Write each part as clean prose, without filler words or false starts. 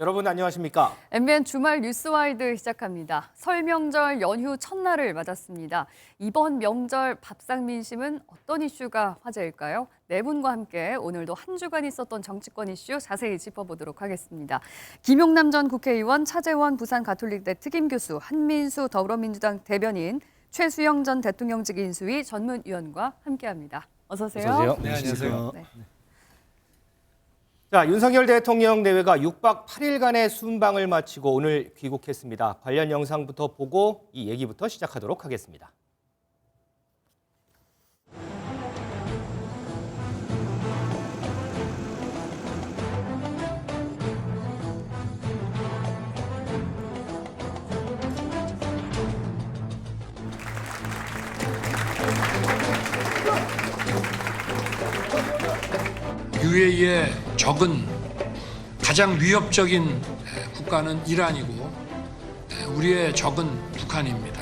여러분 안녕하십니까? MBN 주말 뉴스와이드 시작합니다. 설 명절 연휴 첫날을 맞았습니다. 이번 명절 밥상 민심은 어떤 이슈가 화제일까요? 네 분과 함께 오늘도 한 주간 있었던 정치권 이슈 자세히 짚어보도록 하겠습니다. 김용남 전 국회의원, 차재원 부산가톨릭대 특임교수, 한민수 더불어민주당 대변인, 최수영 전 대통령직 인수위 전문위원과 함께합니다. 어서 오세요. 어서 오세요. 네, 안녕하세요. 네. 자, 윤석열 대통령 내외가 6박 8일간의 순방을 마치고 오늘 귀국했습니다. 관련 영상부터 보고 이 얘기부터 시작하도록 하겠습니다. UAE의 적은 가장 위협적인 국가는 이란이고 우리의 적은 북한입니다.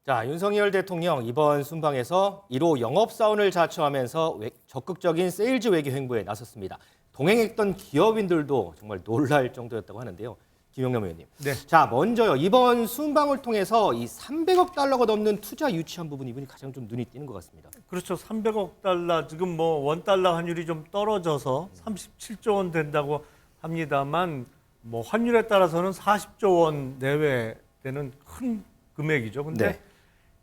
자, 윤석열 대통령 이번 순방에서 1호 영업사원을 자처하면서 적극적인 세일즈 외교 행보에 나섰습니다. 동행했던 기업인들도 정말 놀랄 정도였다고 하는데요. 김용남 의원님. 네. 자, 먼저요. 이번 순방을 통해서 이 300억 달러가 넘는 투자 유치한 부분 이분이 가장 좀 눈이 띄는 것 같습니다. 그렇죠. 300억 달러 지금 뭐 원달러 환율이 좀 떨어져서 37조 원 된다고 합니다만 뭐 환율에 따라서는 40조 원 내외 되는 큰 금액이죠. 근데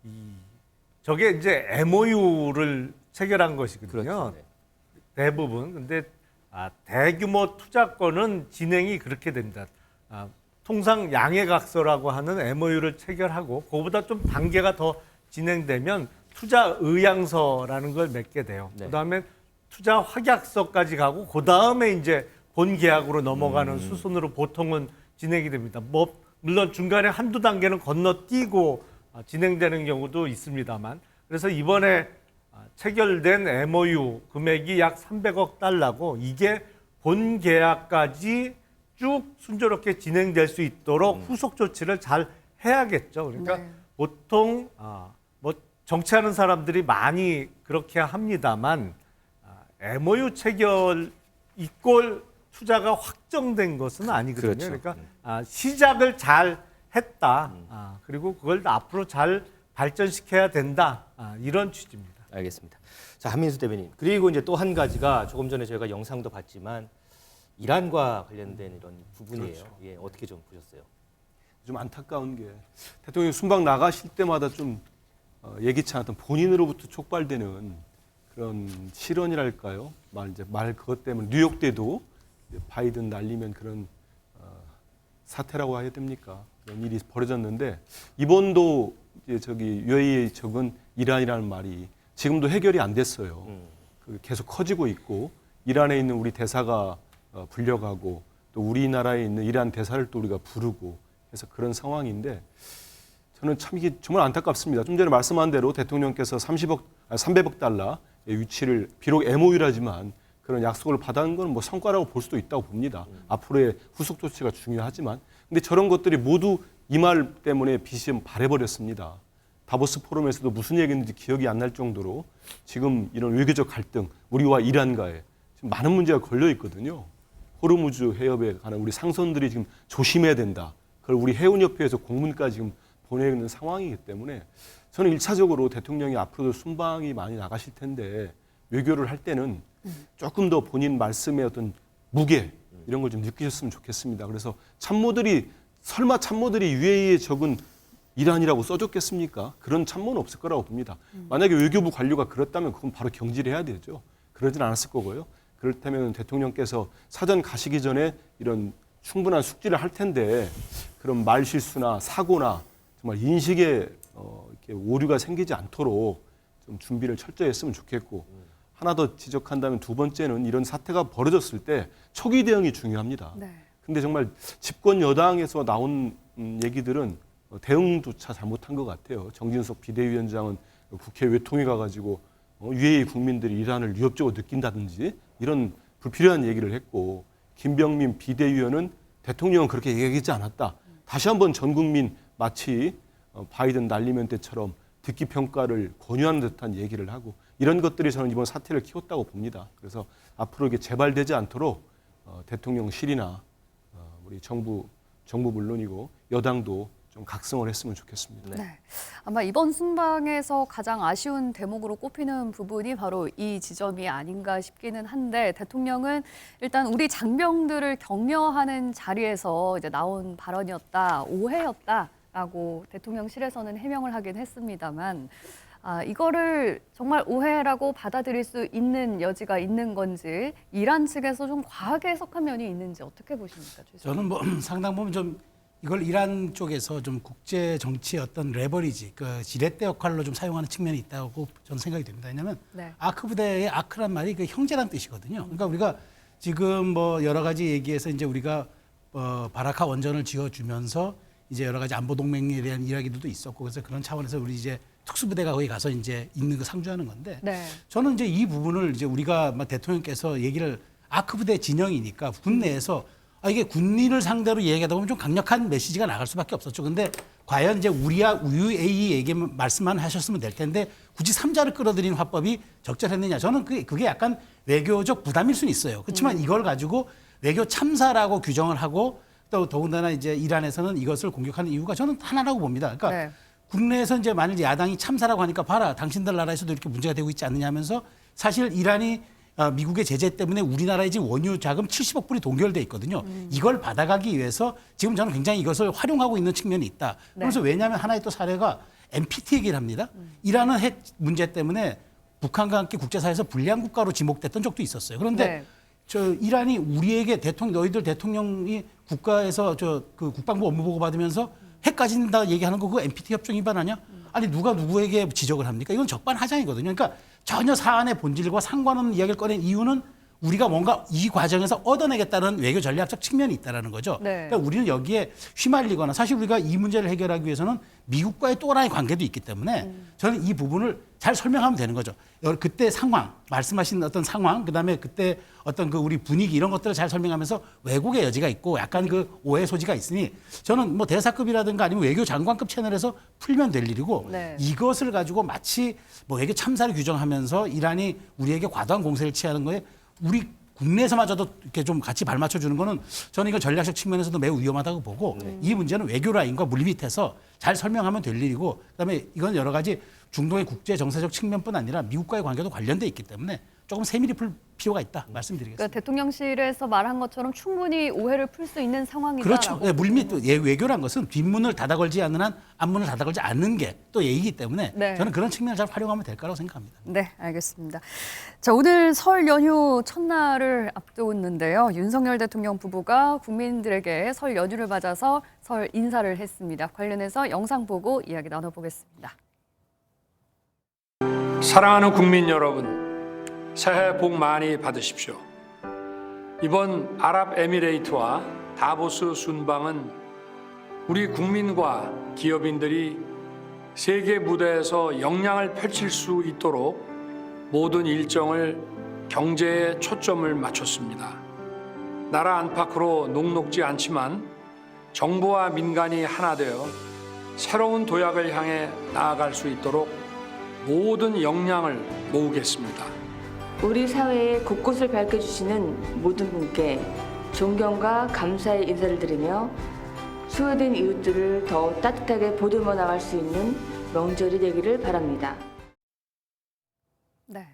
네. 저게 이제 MOU를 체결한 것이거든요. 그렇죠. 네. 대부분. 근데 대규모 투자권은 진행이 그렇게 됩니다. 통상 양해각서라고 하는 MOU를 체결하고 그거보다 좀 단계가 더 진행되면 투자 의향서라는 걸 맺게 돼요. 네. 그다음에 투자 확약서까지 가고 그다음에 이제 본 계약으로 넘어가는 수순으로 보통은 진행이 됩니다. 뭐 물론 중간에 한두 단계는 건너뛰고 진행되는 경우도 있습니다만 그래서 이번에 체결된 MOU 금액이 약 300억 달러고 이게 본 계약까지 쭉 순조롭게 진행될 수 있도록 후속 조치를 잘 해야겠죠. 그러니까 네. 보통 뭐 정치하는 사람들이 많이 그렇게 합니다만 MOU 체결 이꼴 투자가 확정된 것은 아니거든요. 그렇죠. 그러니까 시작을 잘 했다. 그리고 그걸 앞으로 잘 발전시켜야 된다. 이런 취지입니다. 알겠습니다. 자, 한민수 대변인. 그리고 이제 또 한 가지가 조금 전에 저희가 영상도 봤지만 이란과 관련된 이런 부분이에요. 그렇죠. 예, 어떻게 좀 보셨어요? 좀 안타까운 게 대통령이 순방 나가실 때마다 좀 예기치 않았던 본인으로부터 촉발되는 그런 실언이랄까요? 말 그것 때문에 뉴욕 때도 바이든 날리면 그런 사태라고 해야 됩니까? 그런 일이 벌어졌는데 이번도 이제 저기 UAE 적은 이란이라는 말이 지금도 해결이 안 됐어요. 계속 커지고 있고 이란에 있는 우리 대사가 불려가고 또 우리나라에 있는 이란 대사를 또 우리가 부르고 해서 그런 상황인데 저는 참 이게 정말 안타깝습니다. 좀 전에 말씀한 대로 대통령께서 300억 달러 유치를 비록 MOU라지만 그런 약속을 받은 건 뭐 성과라고 볼 수도 있다고 봅니다. 앞으로의 후속 조치가 중요하지만 근데 저런 것들이 모두 이 말 때문에 빛이 발해버렸습니다. 다보스 포럼에서도 무슨 얘기했는지 기억이 안 날 정도로 지금 이런 외교적 갈등, 우리와 이란과의 지금 많은 문제가 걸려 있거든요. 호르무즈 해협에 가는 우리 상선들이 지금 조심해야 된다. 그걸 우리 해운협회에서 공문까지 지금 보내는 상황이기 때문에 저는 1차적으로 대통령이 앞으로도 순방이 많이 나가실 텐데 외교를 할 때는 조금 더 본인 말씀의 어떤 무게 이런 걸 좀 느끼셨으면 좋겠습니다. 그래서 설마 참모들이 UAE에 적은 이란이라고 써줬겠습니까? 그런 참모는 없을 거라고 봅니다. 만약에 외교부 관료가 그렇다면 그건 바로 경질해야 되죠. 그러진 않았을 거고요. 그렇다면 대통령께서 사전 가시기 전에 이런 충분한 숙지를 할 텐데 그런 말 실수나 사고나 정말 인식에 이렇게 오류가 생기지 않도록 좀 준비를 철저히 했으면 좋겠고 하나 더 지적한다면 두 번째는 이런 사태가 벌어졌을 때 초기 대응이 중요합니다. 네. 근데 정말 집권 여당에서 나온 얘기들은 대응조차 잘못한 것 같아요. 정진석 비대위원장은 국회 외통위 가가지고 UAE 국민들이 이란을 위협적으로 느낀다든지 이런 불필요한 얘기를 했고 김병민 비대위원은 대통령은 그렇게 얘기하지 않았다. 다시 한번 전 국민 마치 바이든 날리면 때처럼 듣기 평가를 권유하는 듯한 얘기를 하고 이런 것들이 저는 이번 사태를 키웠다고 봅니다. 그래서 앞으로 이게 재발되지 않도록 대통령실이나 우리 정부 물론이고 여당도 좀 각성을 했으면 좋겠습니다. 네. 아마 이번 순방에서 가장 아쉬운 대목으로 꼽히는 부분이 바로 이 지점이 아닌가 싶기는 한데 대통령은 일단 우리 장병들을 격려하는 자리에서 이제 나온 발언이었다, 오해였다라고 대통령실에서는 해명을 하긴 했습니다만 이거를 정말 오해라고 받아들일 수 있는 여지가 있는 건지 이란 측에서 좀 과하게 해석한 면이 있는지 어떻게 보십니까? 저는 뭐 상당 부분 좀 이걸 이란 쪽에서 좀 국제 정치의 어떤 레버리지, 그 지렛대 역할로 좀 사용하는 측면이 있다고 저는 생각이 됩니다. 왜냐하면 네. 아크 부대의 아크란 말이 그 형제란 뜻이거든요. 그러니까 우리가 지금 뭐 여러 가지 얘기해서 이제 우리가 바라카 원전을 지어주면서 이제 여러 가지 안보 동맹에 대한 이야기들도 있었고 그래서 그런 차원에서 우리 이제 특수부대가 거기 가서 이제 있는 거 상주하는 건데 네. 저는 이제 이 부분을 이제 우리가 막 대통령께서 얘기를 아크 부대 진영이니까 군 내에서 이게 군인을 상대로 얘기하다 보면 좀 강력한 메시지가 나갈 수밖에 없었죠. 근데 과연 이제 우리와 UAE 얘기 말씀만 하셨으면 될 텐데 굳이 3자를 끌어들이는 화법이 적절했느냐. 저는 그게 약간 외교적 부담일 수는 있어요. 그렇지만 이걸 가지고 외교 참사라고 규정을 하고 또 더군다나 이제 이란에서는 이것을 공격하는 이유가 저는 하나라고 봅니다. 그러니까 네. 국내에서 이제 만일 야당이 참사라고 하니까 봐라, 당신들 나라에서도 이렇게 문제가 되고 있지 않느냐 하면서 사실 이란이 미국의 제재 때문에 우리나라의 지금 원유 자금 70억 불이 동결돼 있거든요. 이걸 받아가기 위해서 지금 저는 굉장히 이것을 활용하고 있는 측면이 있다. 그래서 왜냐하면 하나의 또 사례가 NPT 얘기를 합니다. 이란은 핵 문제 때문에 북한과 함께 국제사회에서 불리한 국가로 지목됐던 적도 있었어요. 그런데 네. 저 이란이 우리에게 너희들 대통령이 국가에서 그 국방부 업무 보고 받으면서 핵 가진다 얘기하는 거 그거 NPT 협정 위반 아니야? 아니 누가 누구에게 지적을 합니까? 이건 적반하장이거든요. 그러니까 전혀 사안의 본질과 상관없는 이야기를 꺼낸 이유는 우리가 뭔가 이 과정에서 얻어내겠다는 외교 전략적 측면이 있다는 거죠. 네. 그러니까 우리는 여기에 휘말리거나 사실 우리가 이 문제를 해결하기 위해서는 미국과의 또 하나의 관계도 있기 때문에 저는 이 부분을 잘 설명하면 되는 거죠. 그때 상황, 말씀하신 어떤 상황, 그다음에 그때 어떤 그 우리 분위기 이런 것들을 잘 설명하면서 왜곡의 여지가 있고 약간 그 오해 소지가 있으니 저는 뭐 대사급이라든가 아니면 외교장관급 채널에서 풀면 될 일이고 네. 이것을 가지고 마치 뭐 외교 참사를 규정하면서 이란이 우리에게 과도한 공세를 취하는 거에 우리 국내에서마저도 이렇게 좀 같이 발맞춰 주는 거는 저는 이건 전략적 측면에서도 매우 위험하다고 보고 이 문제는 외교 라인과 물밑에서 잘 설명하면 될 일이고 그다음에 이건 여러 가지 중동의 국제 정세적 측면뿐 아니라 미국과의 관계도 관련돼 있기 때문에 조금 세밀히 풀 필요가 있다 말씀드리겠습니다. 그러니까 대통령실에서 말한 것처럼 충분히 오해를 풀 수 있는 상황이다. 그렇죠. 네, 물밑 외교란 것은 뒷문을 닫아 걸지 않는 한 앞문을 닫아 걸지 않는 게 또 예의이기 때문에 네. 저는 그런 측면을 잘 활용하면 될 거라고 생각합니다. 네, 알겠습니다. 자, 오늘 설 연휴 첫날을 앞두었는데요. 윤석열 대통령 부부가 국민들에게 설 연휴를 맞아서 설 인사를 했습니다. 관련해서 영상 보고 이야기 나눠보겠습니다. 사랑하는 국민 여러분, 새해 복 많이 받으십시오. 이번 아랍에미레이트와 다보스 순방은 우리 국민과 기업인들이 세계 무대에서 역량을 펼칠 수 있도록 모든 일정을 경제에 초점을 맞췄습니다. 나라 안팎으로 녹록지 않지만 정부와 민간이 하나 되어 새로운 도약을 향해 나아갈 수 있도록 모든 역량을 모으겠습니다. 우리 사회의 곳곳을 밝혀주시는 모든 분께 존경과 감사의 인사를 드리며 소외된 이웃들을 더 따뜻하게 보듬어 나갈 수 있는 명절이 되기를 바랍니다. 네.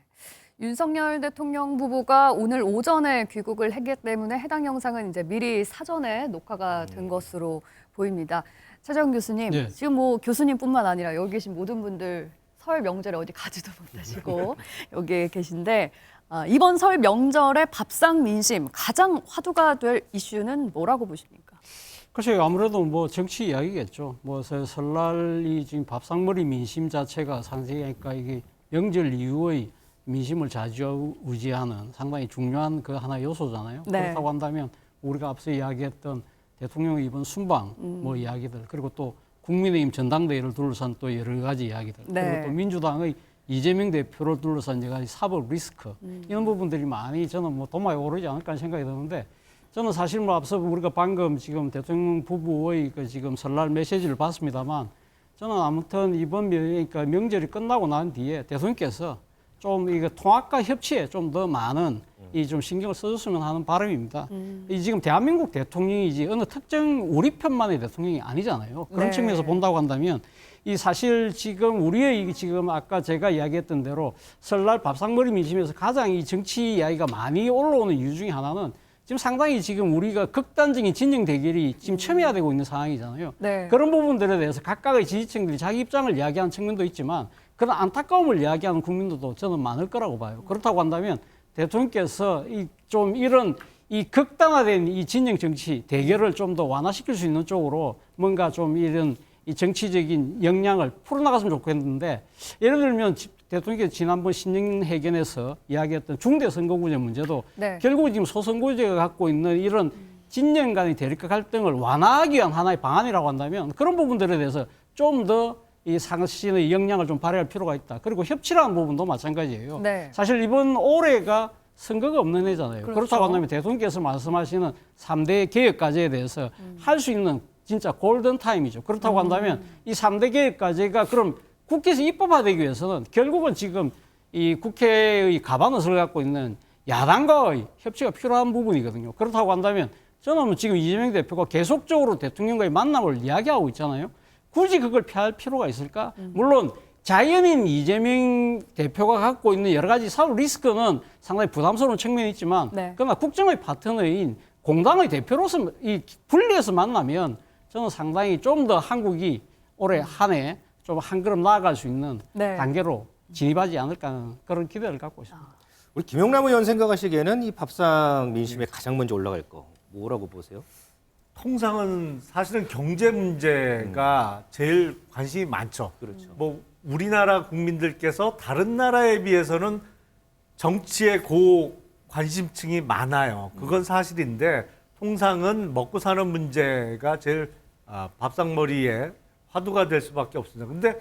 윤석열 대통령 부부가 오늘 오전에 귀국을 했기 때문에 해당 영상은 이제 미리 사전에 녹화가 된 것으로 보입니다. 차정 교수님, 네. 지금 뭐 교수님뿐만 아니라 여기 계신 모든 분들 설 명절에 어디 가지도 못하시고 여기 계신데 이번 설 명절의 밥상 민심 가장 화두가 될 이슈는 뭐라고 보십니까? 글쎄요, 아무래도 뭐 정치 이야기겠죠. 뭐 설날이 지금 밥상머리 민심 자체가 상세하니까 이게 명절 이후의 민심을 좌지우지하는 상당히 중요한 그 하나 요소잖아요. 네. 그렇다고 한다면 우리가 앞서 이야기했던 대통령의 이번 순방 뭐 이야기들 그리고 또 국민의힘 전당대회를 둘러싼 또 여러 가지 이야기들 네. 그리고 또 민주당의 이재명 대표를 둘러싼 여러 가지 사법 리스크 이런 부분들이 많이 저는 뭐 도마에 오르지 않을까 하는 생각이 드는데 저는 사실 뭐 앞서 우리가 방금 지금 대통령 부부의 그 지금 설날 메시지를 봤습니다만 저는 아무튼 이번 그러니까 명절이 끝나고 난 뒤에 대통령께서 좀 이거 통합과 협치에 좀 더 많은 이 좀 신경을 써줬으면 하는 바람입니다. 이 지금 대한민국 대통령이지 어느 특정 우리 편만의 대통령이 아니잖아요. 그런 네. 측면에서 본다고 한다면 이 사실 지금 우리의 지금 아까 제가 이야기했던 대로 설날 밥상머리 민심에서 가장 이 정치 이야기가 많이 올라오는 이유 중에 하나는 지금 상당히 지금 우리가 극단적인 진영 대결이 지금 첨예화되고 있는 상황이잖아요. 네. 그런 부분들에 대해서 각각의 지지층들이 자기 입장을 이야기하는 측면도 있지만 그런 안타까움을 이야기하는 국민들도 저는 많을 거라고 봐요. 그렇다고 한다면 대통령께서 좀 이런 이 극단화된 이 진영 정치 대결을 좀 더 완화시킬 수 있는 쪽으로 뭔가 좀 이런 이 정치적인 역량을 풀어나갔으면 좋겠는데 예를 들면 대통령께서 지난번 신년회견에서 이야기했던 중대 선거구제 문제도 네. 결국 지금 소선거구제가 갖고 있는 이런 진영 간의 대립과 갈등을 완화하기 위한 하나의 방안이라고 한다면 그런 부분들에 대해서 좀 더 이 상신의 역량을 좀 발휘할 필요가 있다. 그리고 협치라는 부분도 마찬가지예요. 네. 사실 이번 올해가 선거가 없는 해잖아요. 그렇죠. 그렇다고 한다면 대통령께서 말씀하시는 3대 개혁 과제에 대해서 할 수 있는 진짜 골든 타임이죠. 그렇다고 한다면 이 3대 개혁 과제가 그럼 국회에서 입법화되기 위해서는 결국은 지금 이 국회의 가반옷을 갖고 있는 야당과의 협치가 필요한 부분이거든요. 그렇다고 한다면 저는 지금 이재명 대표가 계속적으로 대통령과의 만남을 이야기하고 있잖아요. 굳이 그걸 피할 필요가 있을까? 물론 자연인 이재명 대표가 갖고 있는 여러 가지 사후 리스크는 상당히 부담스러운 측면이 있지만 네. 그러나 국정의 파트너인 공당의 대표로서 이 분리해서 만나면 저는 상당히 좀 더 한국이 올해 한 해 좀 한 걸음 나아갈 수 있는 네. 단계로 진입하지 않을까 하는 그런 기대를 갖고 있습니다. 우리 김용남 의원 생각하시기에는 이 밥상 민심에 가장 먼저 올라갈 거 뭐라고 보세요? 통상은 사실은 경제 문제가 제일 관심이 많죠. 그렇죠. 뭐 우리나라 국민들께서 다른 나라에 비해서는 정치에 고 관심층이 많아요. 그건 사실인데 통상은 먹고 사는 문제가 제일 밥상머리에 화두가 될 수밖에 없습니다. 근데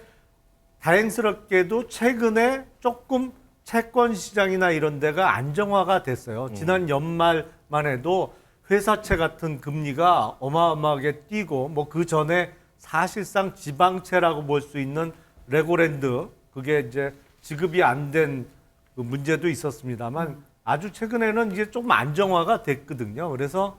다행스럽게도 최근에 조금 채권 시장이나 이런 데가 안정화가 됐어요. 지난 연말만 해도 회사채 같은 금리가 어마어마하게 뛰고 뭐 그 전에 사실상 지방채라고 볼 수 있는 레고랜드 그게 이제 지급이 안 된 그 문제도 있었습니다만 아주 최근에는 이게 조금 안정화가 됐거든요. 그래서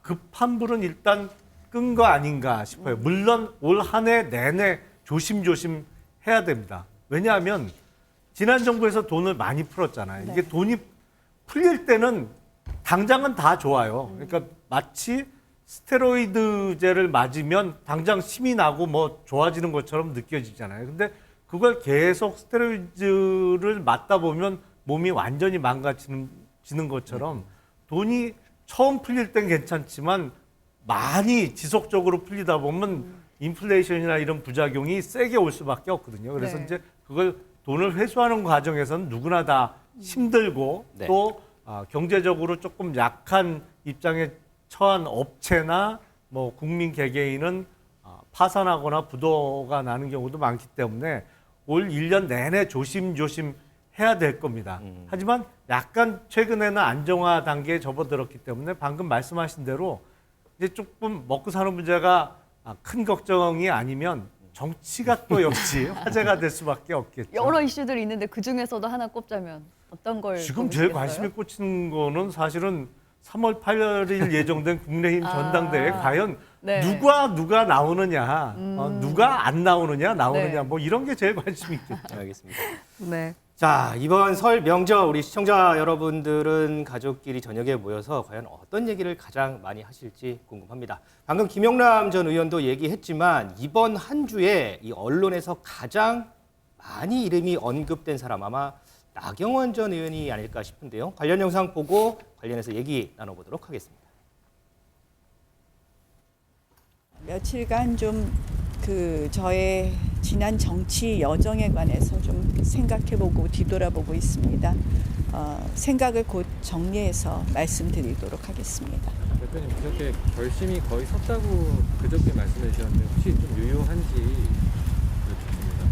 급한 불은 일단 끈 거 아닌가 싶어요. 물론 올 한 해 내내 조심조심 해야 됩니다. 왜냐하면 지난 정부에서 돈을 많이 풀었잖아요. 이게 돈이 풀릴 때는 당장은 다 좋아요. 그러니까 마치 스테로이드제를 맞으면 당장 힘이 나고 뭐 좋아지는 것처럼 느껴지잖아요. 근데 그걸 계속 스테로이드를 맞다 보면 몸이 완전히 망가지는 것처럼 돈이 처음 풀릴 땐 괜찮지만 많이 지속적으로 풀리다 보면 인플레이션이나 이런 부작용이 세게 올 수밖에 없거든요. 그래서 네. 이제 그걸 돈을 회수하는 과정에서는 누구나 다 힘들고 네. 또 경제적으로 조금 약한 입장에 처한 업체나 뭐 국민 개개인은 파산하거나 부도가 나는 경우도 많기 때문에 올 1년 내내 조심조심 해야 될 겁니다. 하지만 약간 최근에는 안정화 단계에 접어들었기 때문에 방금 말씀하신 대로 이제 조금 먹고 사는 문제가 큰 걱정이 아니면 정치가 또 역시 화제가 될 수밖에 없겠죠. 여러 이슈들이 있는데 그 중에서도 하나 꼽자면 어떤 걸 지금 제일 꼽으시겠어요? 관심이 꽂히는 거는 사실은 3월 8일 예정된 국민의힘 전당대회에 과연 네. 누가 나오느냐, 누가 안 나오느냐, 나오느냐, 네. 뭐 이런 게 제일 관심이 있겠죠. 알겠습니다. 네. 자, 이번 설 명절 우리 시청자 여러분들은 가족끼리 저녁에 모여서 과연 어떤 얘기를 가장 많이 하실지 궁금합니다. 방금 김용남 전 의원도 얘기했지만 이번 한 주에 이 언론에서 가장 많이 이름이 언급된 사람 아마 나경원 전 의원이 아닐까 싶은데요. 관련 영상 보고 관련해서 얘기 나눠보도록 하겠습니다. 며칠간 좀 저의 지난 정치 여정에 관해서 좀 생각해보고 뒤돌아보고 있습니다. 생각을 곧 정리해서 말씀드리도록 하겠습니다. 대표님 그렇게 결심이 거의 섰다고 그저께 말씀해 주셨는데 혹시 좀 유효한지 여쭙습니다.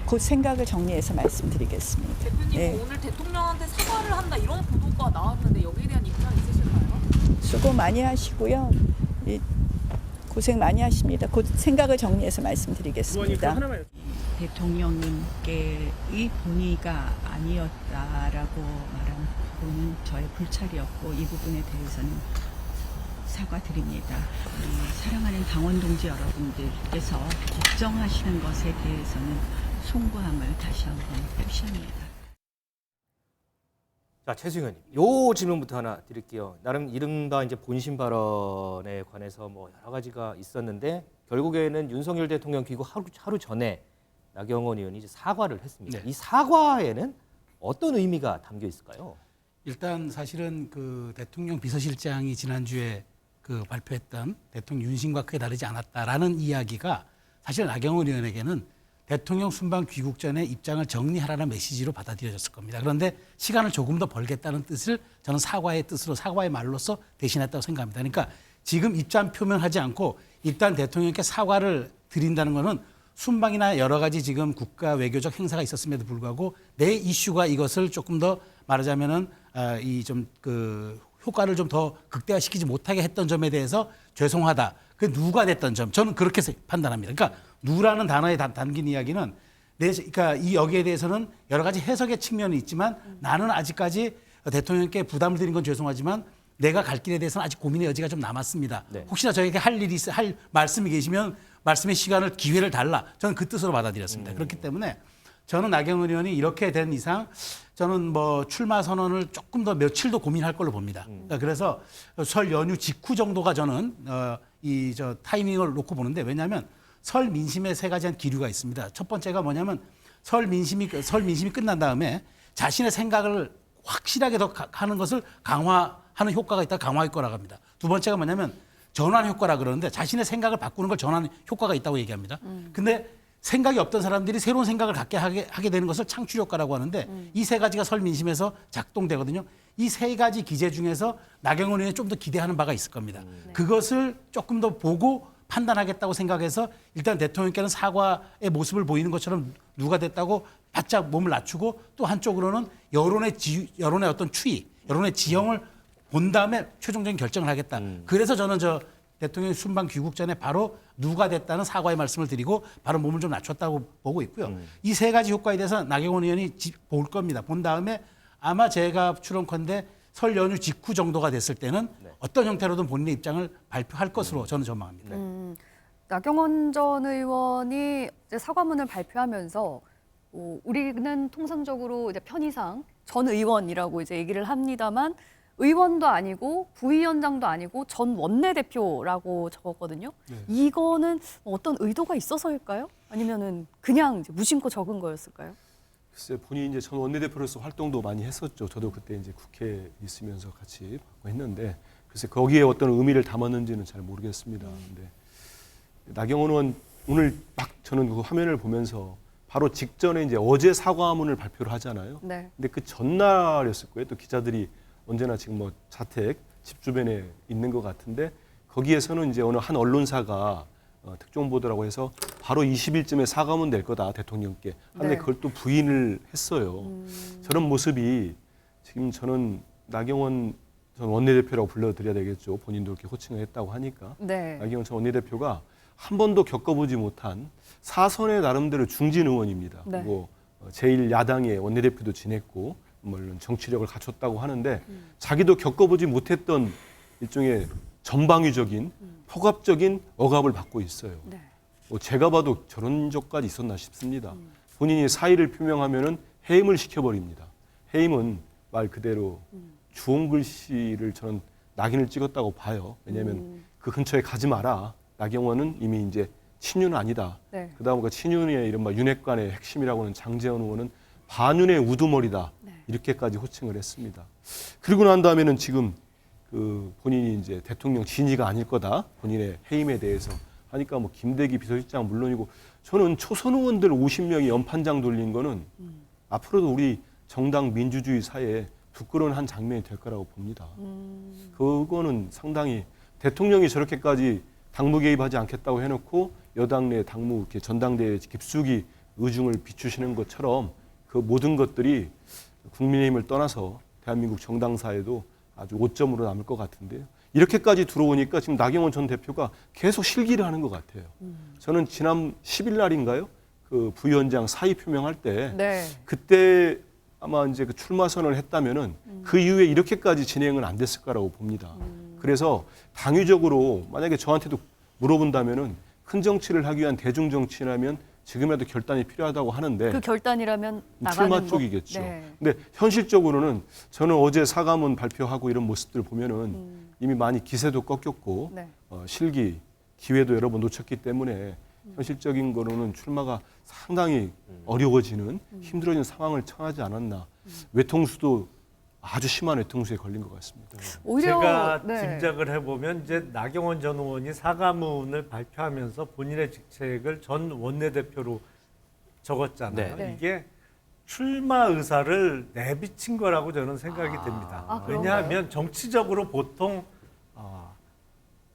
곧 생각을 정리해서 말씀드리겠습니다. 대표님 네. 오늘 대통령한테 사과를 한다 이런 보도가 나왔는데 여기에 대한 입장 있으실까요? 수고 많이 하시고요. 고생 많이 하십니다. 곧 생각을 정리해서 말씀드리겠습니다. 대통령님께의 본의가 아니었다라고 말한 부분은 저의 불찰이었고 이 부분에 대해서는 사과드립니다. 우리 사랑하는 당원 동지 여러분들께서 걱정하시는 것에 대해서는 송구함을 다시 한번 표시합니다. 자, 최수영 의원님, 요 질문부터 하나 드릴게요. 나름 이른바 이제 본심 발언에 관해서 뭐 여러 가지가 있었는데 결국에는 윤석열 대통령 귀국 하루 전에 나경원 의원이 이제 사과를 했습니다. 네. 이 사과에는 어떤 의미가 담겨 있을까요? 일단 사실은 그 대통령 비서실장이 지난주에 그 발표했던 대통령 윤심과 크게 다르지 않았다라는 이야기가 사실 나경원 의원에게는 대통령 순방 귀국 전에 입장을 정리하라는 메시지로 받아들여졌을 겁니다. 그런데 시간을 조금 더 벌겠다는 뜻을 저는 사과의 뜻으로 사과의 말로서 대신했다고 생각합니다. 그러니까 지금 입장 표명하지 않고 일단 대통령께 사과를 드린다는 것은 순방이나 여러 가지 지금 국가 외교적 행사가 있었음에도 불구하고 내 이슈가 이것을 조금 더 말하자면은 이 좀 그 효과를 좀 더 극대화시키지 못하게 했던 점에 대해서 죄송하다. 그 누가 됐던 점 저는 그렇게 판단합니다. 그러니까 누라는 단어에 담긴 이야기는 그러니까 이 여기에 대해서는 여러 가지 해석의 측면이 있지만 나는 아직까지 대통령께 부담을 드린 건 죄송하지만 내가 갈 길에 대해서는 아직 고민의 여지가 좀 남았습니다. 네. 혹시나 저에게 할 말씀이 계시면 말씀의 시간을 기회를 달라. 저는 그 뜻으로 받아들였습니다. 그렇기 때문에 저는 나경원 의원이 이렇게 된 이상 저는 뭐 출마 선언을 조금 더 며칠 더 고민할 걸로 봅니다. 그래서 설 연휴 직후 정도가 저는 이 저 타이밍을 놓고 보는데 왜냐하면 설 민심에 세 가지 기류가 있습니다. 첫 번째가 뭐냐면 설 민심이 끝난 다음에 자신의 생각을 확실하게 더 하는 것을 강화하는 효과가 있다. 강화 효과라고 합니다. 두 번째가 뭐냐면 전환 효과라 그러는데 자신의 생각을 바꾸는 걸 전환 효과가 있다고 얘기합니다. 근데 생각이 없던 사람들이 새로운 생각을 갖게 하게 되는 것을 창출 효과라고 하는데 이 세 가지가 설 민심에서 작동되거든요. 이 세 가지 기제 중에서 나경원 의원이 좀 더 기대하는 바가 있을 겁니다. 그것을 조금 더 보고 판단하겠다고 생각해서 일단 대통령께는 사과의 모습을 보이는 것처럼 누가 됐다고 바짝 몸을 낮추고 또 한쪽으로는 여론의 어떤 추이, 여론의 지형을 본 다음에 최종적인 결정을 하겠다. 그래서 저는 대통령 순방 귀국 전에 바로 누가 됐다는 사과의 말씀을 드리고 바로 몸을 좀 낮췄다고 보고 있고요. 이 세 가지 효과에 대해서 나경원 의원이 볼 겁니다. 본 다음에 아마 제가 추론컨대 설 연휴 직후 정도가 됐을 때는 어떤 형태로든 본인의 입장을 발표할 것으로 저는 전망합니다. 나경원 전 의원이 이제 사과문을 발표하면서 우리는 통상적으로 이제 편의상 전 의원이라고 이제 얘기를 합니다만 의원도 아니고 부위원장도 아니고 전 원내대표라고 적었거든요. 이거는 어떤 의도가 있어서일까요? 아니면은 그냥 이제 무심코 적은 거였을까요? 글쎄 본인이 이제 전 원내대표로서 활동도 많이 했었죠. 저도 그때 이제 국회에 있으면서 같이 했는데 글쎄 거기에 어떤 의미를 담았는지는 잘 모르겠습니다. 근데 나경원 의원 오늘 막 저는 그 화면을 보면서 바로 직전에 이제 어제 사과문을 발표를 하잖아요. 네. 근데 그 전날이었을 거예요. 또 기자들이 언제나 지금 뭐 자택 집 주변에 있는 것 같은데 거기에서는 이제 어느 한 언론사가 특종 보도라고 해서 바로 20일쯤에 사과문 낼 거다 대통령께. 근데 그걸 또 부인을 했어요. 저런 모습이 지금 저는 나경원 전 원내대표라고 불러드려야 되겠죠. 본인도 그렇게 호칭을 했다고 하니까. 나경원 전 원내대표가 한 번도 겪어보지 못한 사선의 나름대로 중진 의원입니다. 그리고 제1야당의 원내대표도 지냈고 물론 정치력을 갖췄다고 하는데 자기도 겪어보지 못했던 일종의 전방위적인 폭압적인 억압을 받고 있어요. 제가 봐도 저런 적까지 있었나 싶습니다. 본인이 사의를 표명하면은 해임을 시켜버립니다. 해임은 말 그대로 주홍 글씨를 저는 낙인을 찍었다고 봐요. 왜냐하면 그 근처에 가지 마라. 나경원은 이미 이제 친윤은 아니다. 그다음 그 친윤의 이른바 윤핵관의 핵심이라고 하는 장제원 의원은 반윤의 우두머리다. 이렇게까지 호칭을 했습니다. 그리고 난 다음에는 지금 그 본인이 이제 대통령 진위가 아닐 거다. 본인의 해임에 대해서 하니까 뭐 김대기 비서실장 물론이고 저는 초선 의원들 50명이 연판장 돌린 거는 앞으로도 우리 정당 민주주의 사회에 부끄러운 한 장면이 될 거라고 봅니다. 그거는 상당히 대통령이 저렇게까지 당무 개입하지 않겠다고 해놓고 여당 내 당무 이렇게 전당대회에 깊숙이 의중을 비추시는 것처럼 그 모든 것들이 국민의힘을 떠나서 대한민국 정당사에도 아주 오점으로 남을 것 같은데요. 이렇게까지 들어오니까 지금 나경원 전 대표가 계속 실기를 하는 것 같아요. 저는 지난 10일 날인가요? 그 부위원장 사의 표명할 때 네. 그때 아마 이제 그 출마 선언을 했다면은 그 이후에 이렇게까지 진행은 안 됐을 거라고 봅니다. 그래서 당위적으로 만약에 저한테도 물어본다면은 큰 정치를 하기 위한 대중 정치라면 지금이라도 결단이 필요하다고 하는데 그 결단이라면 나가는 출마 거. 쪽이겠죠. 네. 근데 현실적으로는 저는 어제 사과문 발표하고 이런 모습들 보면은 이미 많이 기세도 꺾였고 네. 실기 기회도 여러 번 놓쳤기 때문에 현실적인 거로는 출마가 상당히 어려워지는 힘들어지는 상황을 처하지 않았나. 외통수도 아주 심한 외통수에 걸린 것 같습니다. 오히려 제가 네. 짐작을 해보면 이제 나경원 전 의원이 사과문을 발표하면서 본인의 직책을 전 원내대표로 적었잖아요. 네. 네. 이게 출마 의사를 내비친 거라고 저는 생각이 됩니다. 아, 왜냐하면 정치적으로 보통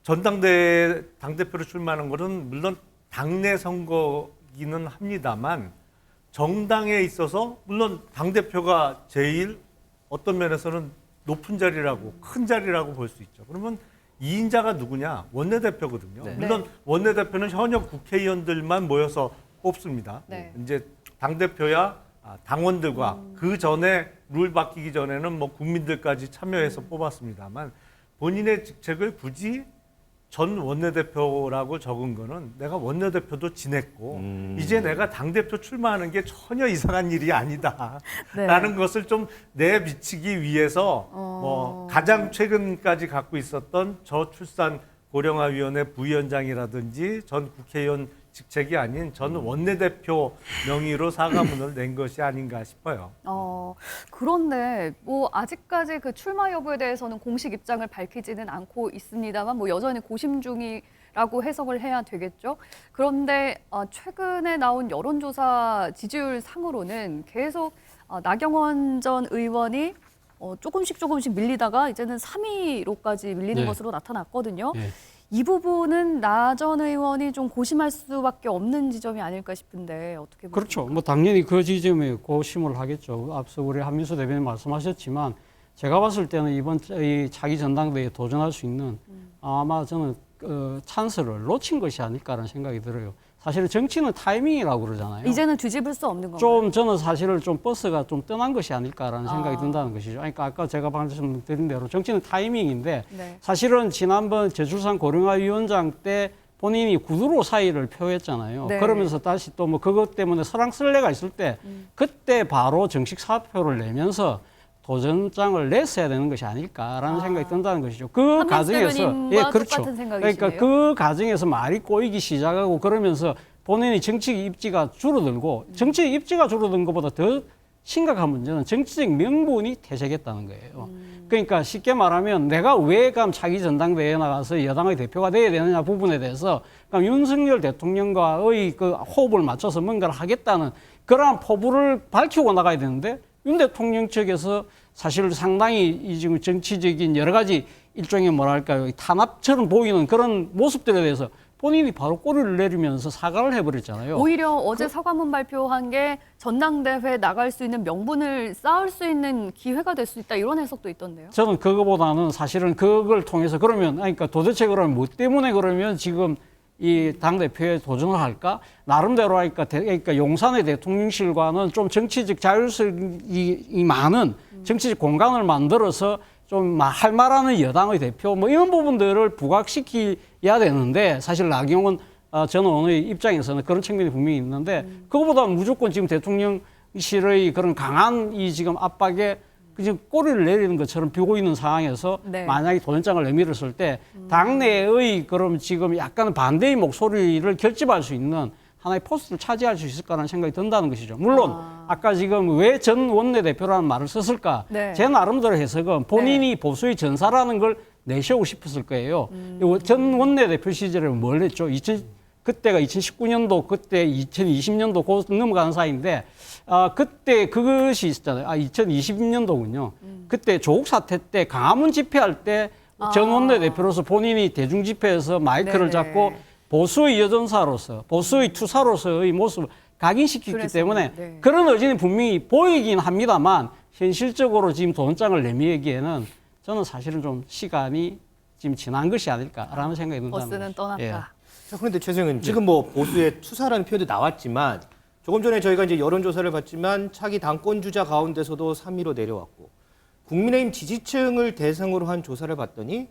전당대회 당대표로 출마하는 것은 물론 당내 선거기는 합니다만 정당에 있어서 물론 당대표가 제일 어떤 면에서는 높은 자리라고 큰 자리라고 볼 수 있죠. 그러면 2인자가 누구냐? 원내대표거든요. 네. 물론 원내대표는 현역 국회의원들만 모여서 뽑습니다. 네. 이제 당대표야 당원들과 그 전에 룰 바뀌기 전에는 뭐 국민들까지 참여해서 뽑았습니다만 본인의 직책을 굳이 전 원내대표라고 적은 거는 내가 원내대표도 지냈고 이제 내가 당대표 출마하는 게 전혀 이상한 일이 아니다. 네. 라는 것을 좀 내비치기 위해서 뭐 가장 최근까지 갖고 있었던 저출산 고령화위원회 부위원장이라든지 전 국회의원 직책이 아닌 전 원내대표 명의로 사과문을 낸 것이 아닌가 싶어요. 그런데 뭐 아직까지 그 출마 여부에 대해서는 공식 입장을 밝히지는 않고 있습니다만 뭐 여전히 고심 중이라고 해석을 해야 되겠죠. 그런데 최근에 나온 여론조사 지지율 상으로는 계속 나경원 전 의원이 조금씩 밀리다가 이제는 3위로까지 밀리는 네. 것으로 나타났거든요. 네. 이 부분은 나 전 의원이 좀 고심할 수밖에 없는 지점이 아닐까 싶은데 어떻게 보십니까? 그렇죠. 뭐 당연히 그 지점에 고심을 하겠죠. 앞서 우리 한민수 대변인 말씀하셨지만 제가 봤을 때는 이번 이 차기 전당대회에 도전할 수 있는 아마 저는 찬스를 놓친 것이 아닐까라는 생각이 들어요. 사실은 정치는 타이밍이라고 그러잖아요. 이제는 뒤집을 수 없는 건가요? 좀 저는 사실은 좀 버스가 좀 떠난 것이 아닐까라는 생각이 든다는 것이죠. 그러니까 아까 제가 말씀드린 대로 정치는 타이밍인데 네. 사실은 지난번 저출산 고령화위원장 때 본인이 구두로 사의를 표했잖아요. 네. 그러면서 다시 또 뭐 그것 때문에 설랑설레가 있을 때 그때 바로 정식 사표를 내면서 도전장을 냈어야 되는 것이 아닐까라는 생각이 든다는 것이죠. 그 한민수 과정에서 대변인과 똑같은 생각이시네요. 그러니까 그 과정에서 말이 꼬이기 시작하고 그러면서 본인이 정치 입지가 줄어들고 정치 입지가 줄어든 것보다 더 심각한 문제는 정치적 명분이 퇴색했다는 거예요. 그러니까 쉽게 말하면 내가 왜 그럼 차기 전당대회에 나가서 여당의 대표가 돼야 되느냐 부분에 대해서 그럼 윤석열 대통령과의 그 호흡을 맞춰서 뭔가를 하겠다는 그러한 포부를 밝히고 나가야 되는데 윤 대통령 측에서 사실 상당히 이 지금 정치적인 여러 가지 일종의 뭐랄까요 탄압처럼 보이는 그런 모습들에 대해서 본인이 바로 꼬리를 내리면서 사과를 해버렸잖아요. 오히려 어제 사과문 발표한 게 전당대회 나갈 수 있는 명분을 쌓을 수 있는 기회가 될 수 있다 이런 해석도 있던데요. 저는 그거보다는 사실은 그걸 통해서 그러면 그러니까 도대체 그러면 뭐 때문에 그러면 지금 이 당대표에 도전을 할까? 나름대로 그러니까 용산의 대통령실과는 좀 정치적 자율성이 많은 정치적 공간을 만들어서 좀 할 말하는 여당의 대표 뭐 이런 부분들을 부각시켜야 되는데 사실 나경원 전 의원의 입장에서는 그런 측면이 분명히 있는데 그거보다 무조건 지금 대통령실의 그런 강한 이 지금 압박에 지금 꼬리를 내리는 것처럼 뷰고 있는 상황에서 네. 만약에 도전장을 내밀었을 때 당내의 그럼 지금 약간 반대의 목소리를 결집할 수 있는 하나의 포스트를 차지할 수 있을까라는 생각이 든다는 것이죠. 물론 아까 지금 왜 전 원내대표라는 말을 썼을까? 네. 제 나름대로 해석은 본인이 보수의 전사라는 걸 내세우고 싶었을 거예요. 전 원내대표 시절에 뭘 했죠? 그때가 2019년도, 그때 2020년도 곧 넘어가는 사이인데 그때 그것이 있었잖아요. 2020년도군요. 그때 조국 사태 때 광화문 집회할 때 전 원내대표로서 본인이 대중집회에서 마이크를 네네. 잡고 보수의 여전사로서 보수의 투사로서의 모습을 각인시켰기 그랬었는데, 때문에 네. 그런 의지는 분명히 보이긴 합니다만 현실적으로 지금 도전장을 내밀기에는 저는 사실은 좀 시간이 지금 지난 것이 아닐까라는 생각이 든다는 버스는 거죠. 떠났다. 예. 자, 그런데 최승현 지금 뭐 보수의 투사라는 표현도 나왔지만 조금 전에 저희가 이제 여론조사를 봤지만 차기 당권 주자 가운데서도 3위로 내려왔고 국민의힘 지지층을 대상으로 한 조사를 봤더니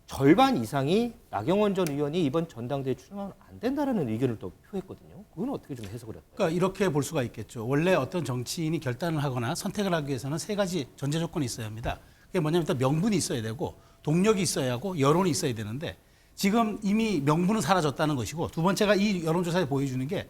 절반 이상이 나경원 전 의원이 이번 전당대회 출마하면 안 된다라는 의견을 또 표했거든요. 그건 어떻게 좀 해석을 할까요? 그러니까 이렇게 볼 수가 있겠죠. 원래 어떤 정치인이 결단을 하거나 선택을 하기 위해서는 세 가지 전제 조건이 있어야 합니다. 그게 뭐냐면 일단 명분이 있어야 되고 동력이 있어야 하고 여론이 있어야 되는데 지금 이미 명분은 사라졌다는 것이고 두 번째가 이 여론조사에 보여주는 게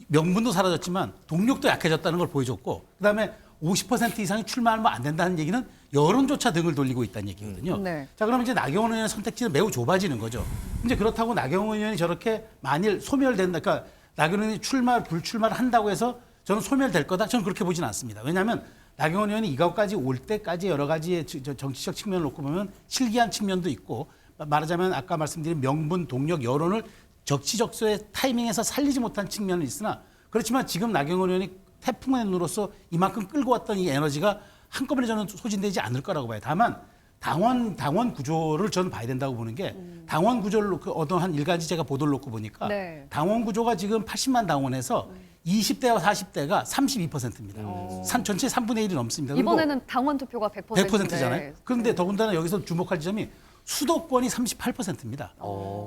명분도 사라졌지만 동력도 약해졌다는 걸 보여줬고 그다음에 50% 이상이 출마하면 안 된다는 얘기는 여론조차 등을 돌리고 있다는 얘기거든요. 네. 자, 그러면 이제 나경원 의원의 선택지는 매우 좁아지는 거죠. 이제 그렇다고 나경원 의원이 저렇게 만일 소멸된다, 그러니까 나경원 의원이 불출마를 한다고 해서 저는 소멸될 거다. 저는 그렇게 보지는 않습니다. 왜냐하면 나경원 의원이 이것까지 올 때까지 여러 가지의 정치적 측면을 놓고 보면 실기한 측면도 있고 말하자면 아까 말씀드린 명분, 동력, 여론을 적시적소의 타이밍에서 살리지 못한 측면은 있으나 그렇지만 지금 나경원 의원이 태풍의 눈으로서 이만큼 끌고 왔던 이 에너지가 한꺼번에 저는 소진되지 않을 거라고 봐요. 다만 당원 구조를 저는 봐야 된다고 보는 게 당원 구조를 놓고 어떤 한 일가지 제가 보도를 놓고 보니까 네. 당원 구조가 지금 80만 당원에서 20대와 40대가 32%입니다. 전체 3분의 1이 넘습니다. 그리고 이번에는 당원 투표가 100%인데. 100%잖아요. 그런데 더군다나 여기서 주목할 지점이 수도권이 38%입니다.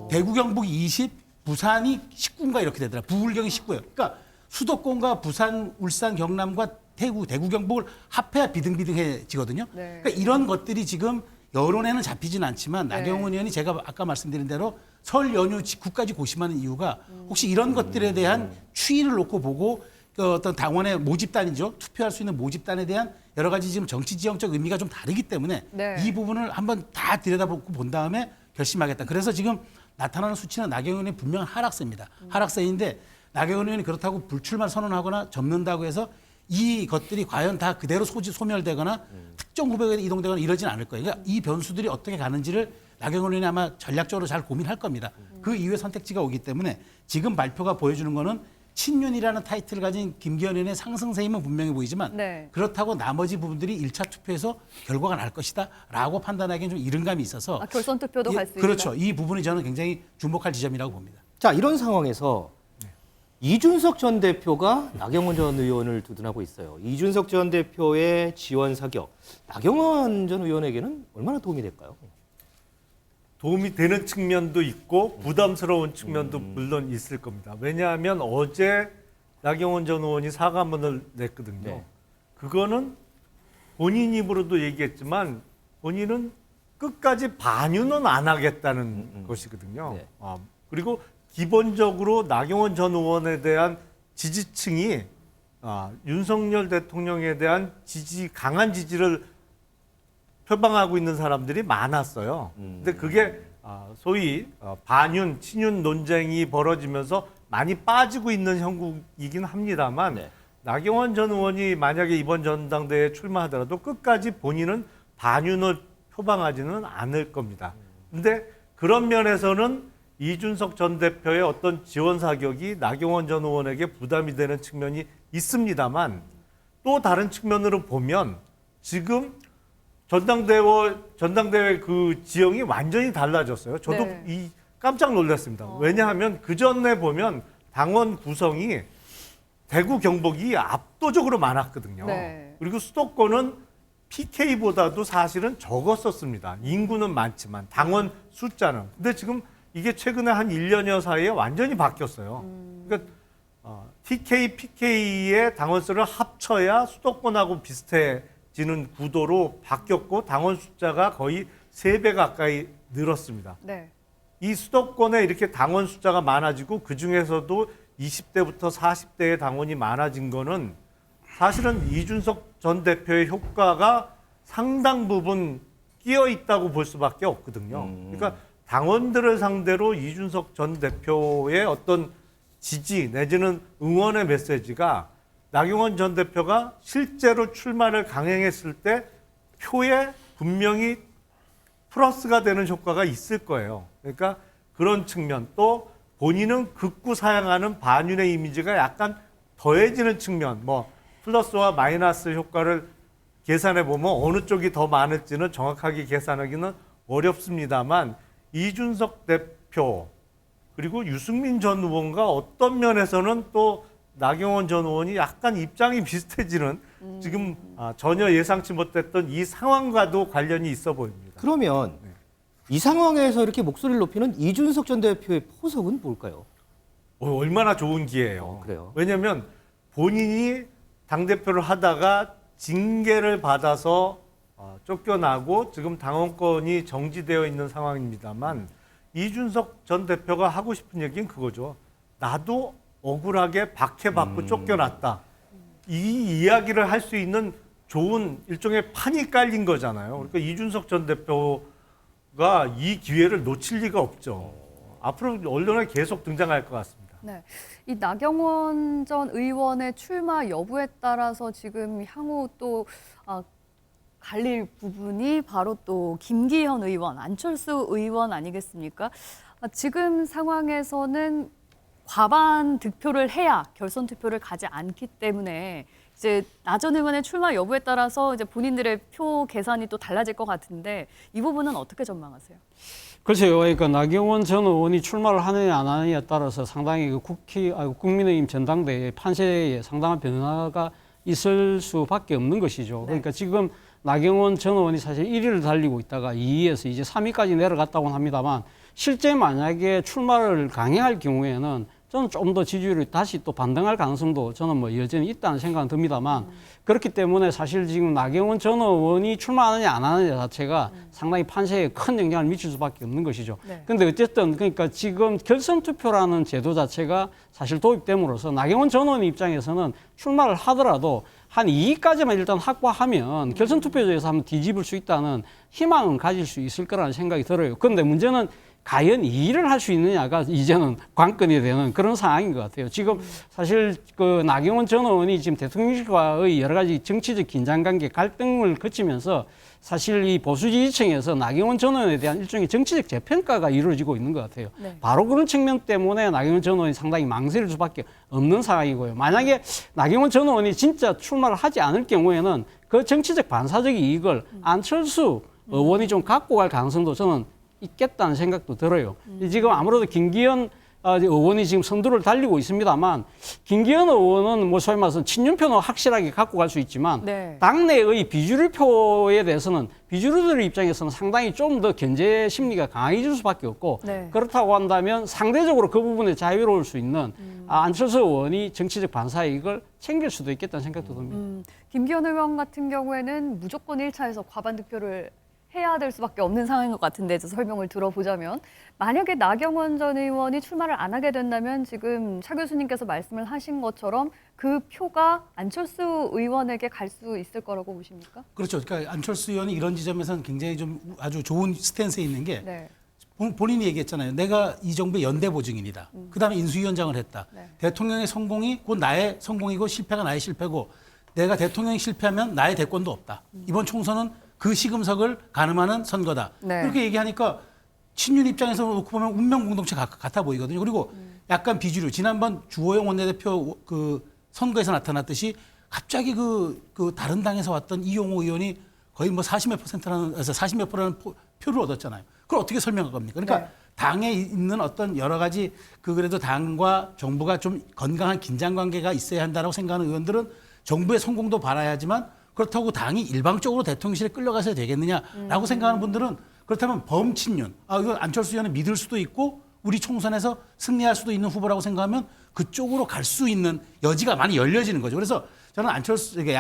대구, 경북 20, 부산이 19인가 이렇게 되더라. 부울경이 19예요. 그러니까 수도권과 부산, 울산, 경남과 대구, 경북을 합해야 비등비등해지거든요. 네. 그러니까 이런 것들이 지금 여론에는 잡히지는 않지만 네. 나경원 의원이 제가 아까 말씀드린 대로 설 연휴 직후까지 고심하는 이유가 혹시 이런 것들에 대한 추이를 놓고 보고 그 어떤 당원의 모집단이죠. 투표할 수 있는 모집단에 대한 여러 가지 지금 정치 지형적 의미가 좀 다르기 때문에 네. 이 부분을 한번 다 들여다보고 본 다음에 결심하겠다. 그래서 지금 나타나는 수치는 나경원 의원이 분명한 하락세입니다. 하락세인데 나경원 의원이 그렇다고 불출마 선언하거나 접는다고 해서 이 것들이 과연 다 그대로 소멸되거나 특정 후보에 이동되거나 이러진 않을 거예요. 그러니까 이 변수들이 어떻게 가는지를 나경원 의원이 아마 전략적으로 잘 고민할 겁니다. 그 이후에 선택지가 오기 때문에 지금 발표가 보여주는 거는 친윤이라는 타이틀을 가진 김기현 의원의 상승세임은 분명히 보이지만 네. 그렇다고 나머지 부분들이 1차 투표에서 결과가 날 것이다 라고 판단하기엔 좀 이른 감이 있어서 결선 투표도 갈 수 있다. 그렇죠. 이 부분이 저는 굉장히 주목할 지점이라고 봅니다. 자, 이런 상황에서 이준석 전 대표가 나경원 전 의원을 두둔하고 있어요. 이준석 전 대표의 지원 사격, 나경원 전 의원에게는 얼마나 도움이 될까요? 도움이 되는 측면도 있고 부담스러운 측면도 물론 있을 겁니다. 왜냐하면 어제 나경원 전 의원이 사과문을 냈거든요. 네. 그거는 본인 입으로도 얘기했지만 본인은 끝까지 반유는 안 하겠다는 것이거든요. 네. 그리고 기본적으로 나경원 전 의원에 대한 지지층이 윤석열 대통령에 대한 강한 지지를 표방하고 있는 사람들이 많았어요. 근데 그게 소위 반윤, 친윤 논쟁이 벌어지면서 많이 빠지고 있는 형국이긴 합니다만 네. 나경원 전 의원이 만약에 이번 전당대회에 출마하더라도 끝까지 본인은 반윤을 표방하지는 않을 겁니다. 근데 그런 면에서는 이준석 전 대표의 어떤 지원 사격이 나경원 전 의원에게 부담이 되는 측면이 있습니다만 또 다른 측면으로 보면 지금 전당대회 그 지형이 완전히 달라졌어요. 저도 네. 깜짝 놀랐습니다. 왜냐하면 그 전에 보면 당원 구성이 대구, 경북이 압도적으로 많았거든요. 네. 그리고 수도권은 PK보다도 사실은 적었었습니다. 인구는 많지만 당원 숫자는. 근데 지금 이게 최근에 한 1년여 사이에 완전히 바뀌었어요. 그러니까 TK, PK의 당원 수를 합쳐야 수도권하고 비슷해지는 구도로 바뀌었고 당원 숫자가 거의 3배 가까이 늘었습니다. 네. 이 수도권에 이렇게 당원 숫자가 많아지고 그중에서도 20대부터 40대의 당원이 많아진 거는 사실은 이준석 전 대표의 효과가 상당 부분 끼어 있다고 볼 수밖에 없거든요. 그러니까 당원들을 상대로 이준석 전 대표의 어떤 지지 내지는 응원의 메시지가 나경원 전 대표가 실제로 출마를 강행했을 때 표에 분명히 플러스가 되는 효과가 있을 거예요. 그러니까 그런 측면 또 본인은 극구 사양하는 반윤의 이미지가 약간 더해지는 측면, 뭐 플러스와 마이너스 효과를 계산해 보면 어느 쪽이 더 많을지는 정확하게 계산하기는 어렵습니다만 이준석 대표 그리고 유승민 전 의원과 어떤 면에서는 또 나경원 전 의원이 약간 입장이 비슷해지는 지금 전혀 예상치 못했던 이 상황과도 관련이 있어 보입니다. 그러면 이 상황에서 이렇게 목소리를 높이는 이준석 전 대표의 포석은 뭘까요? 얼마나 좋은 기회예요. 그래요. 왜냐하면 본인이 당대표를 하다가 징계를 받아서 쫓겨나고 지금 당원권이 정지되어 있는 상황입니다만 이준석 전 대표가 하고 싶은 얘기는 그거죠. 나도 억울하게 박해받고 쫓겨났다. 이 이야기를 할 수 있는 좋은 일종의 판이 깔린 거잖아요. 그러니까 이준석 전 대표가 이 기회를 놓칠 리가 없죠. 앞으로 언론에 계속 등장할 것 같습니다. 네, 이 나경원 전 의원의 출마 여부에 따라서 지금 향후 또 갈릴 부분이 바로 또 김기현 의원, 안철수 의원 아니겠습니까? 지금 상황에서는 과반 득표를 해야 결선 투표를 가지 않기 때문에 이제 나 전 의원의 출마 여부에 따라서 이제 본인들의 표 계산이 또 달라질 것 같은데 이 부분은 어떻게 전망하세요? 글쎄요, 그러니까 나경원 전 의원이 출마를 하느냐 안 하느냐에 따라서 상당히 국민의힘 전당대회 판세에 상당한 변화가 있을 수밖에 없는 것이죠. 그러니까 지금 나경원 전 의원이 사실 1위를 달리고 있다가 2위에서 이제 3위까지 내려갔다고는 합니다만 실제 만약에 출마를 강행할 경우에는 저는 좀 더 지지율이 다시 또 반등할 가능성도 저는 뭐 여전히 있다는 생각은 듭니다만 그렇기 때문에 사실 지금 나경원 전 의원이 출마하느냐 안 하느냐 자체가 상당히 판세에 큰 영향을 미칠 수밖에 없는 것이죠. 그런데 어쨌든 그러니까 지금 결선 투표라는 제도 자체가 사실 도입됨으로써 나경원 전 의원 입장에서는 출마를 하더라도 한 2위까지만 일단 확보하면 결선 투표제에서 한번 뒤집을 수 있다는 희망은 가질 수 있을 거라는 생각이 들어요. 그런데 문제는 과연 2위를 할 수 있느냐가 이제는 관건이 되는 그런 상황인 것 같아요. 지금 사실 그 나경원 전 의원이 지금 대통령실과의 여러 가지 정치적 긴장관계 갈등을 거치면서 사실 이 보수 지지층에서 나경원 전 의원에 대한 일종의 정치적 재평가가 이루어지고 있는 것 같아요. 바로 그런 측면 때문에 나경원 전 의원이 상당히 망설일 수밖에 없는 상황이고요. 만약에 나경원 전 의원이 진짜 출마를 하지 않을 경우에는 그 정치적 반사적 이익을 안철수 의원이 좀 갖고 갈 가능성도 저는 있겠다는 생각도 들어요. 지금 아무래도 김기현 의원이 지금 선두를 달리고 있습니다만 김기현 의원은 뭐 소위 말해서 친윤표는 확실하게 갖고 갈 수 있지만 당내의 비주류표에 대해서는 비주류들의 입장에서는 상당히 좀 더 견제 심리가 강해질 수밖에 없고 그렇다고 한다면 상대적으로 그 부분에 자유로울 수 있는 안철수 의원이 정치적 반사이익을 챙길 수도 있겠다는 생각도 듭니다. 김기현 의원 같은 경우에는 무조건 1차에서 과반 득표를 해야 될 수밖에 없는 상황인 것 같은데 설명을 들어보자면 만약에 나경원 전 의원이 출마를 안 하게 된다면 지금 차 교수님께서 말씀을 하신 것처럼 그 표가 안철수 의원에게 갈 수 있을 거라고 보십니까? 그렇죠. 그러니까 안철수 의원이 이런 지점에서는 굉장히 좀 아주 좋은 스탠스에 있는 게 본인이 얘기했잖아요. 내가 이 정부의 연대 보증인이다. 그다음에 인수위원장을 했다. 대통령의 성공이 곧 나의 성공이고 실패가 나의 실패고 내가 대통령이 실패하면 나의 대권도 없다. 이번 총선은 그 시금석을 가늠하는 선거다. 그렇게 얘기하니까 친윤 입장에서 놓고 보면 운명 공동체 같아 보이거든요. 그리고 약간 비주류. 지난번 주호영 원내대표 그 선거에서 나타났듯이 갑자기 그 다른 당에서 왔던 이용호 의원이 거의 뭐 40몇 %라는 표를 얻었잖아요. 그걸 어떻게 설명할 겁니까? 그러니까 당에 있는 어떤 여러 가지 그래도 당과 정부가 좀 건강한 긴장 관계가 있어야 한다고 생각하는 의원들은 정부의 성공도 바라야지만 그렇다고 당이 일방적으로 대통령실에 끌려가서 되겠느냐라고 생각하는 분들은 그렇다면 범친윤, 이거 안철수 의원을 믿을 수도 있고 우리 총선에서 승리할 수도 있는 후보라고 생각하면 그쪽으로 갈 수 있는 여지가 많이 열려지는 거죠. 그래서 저는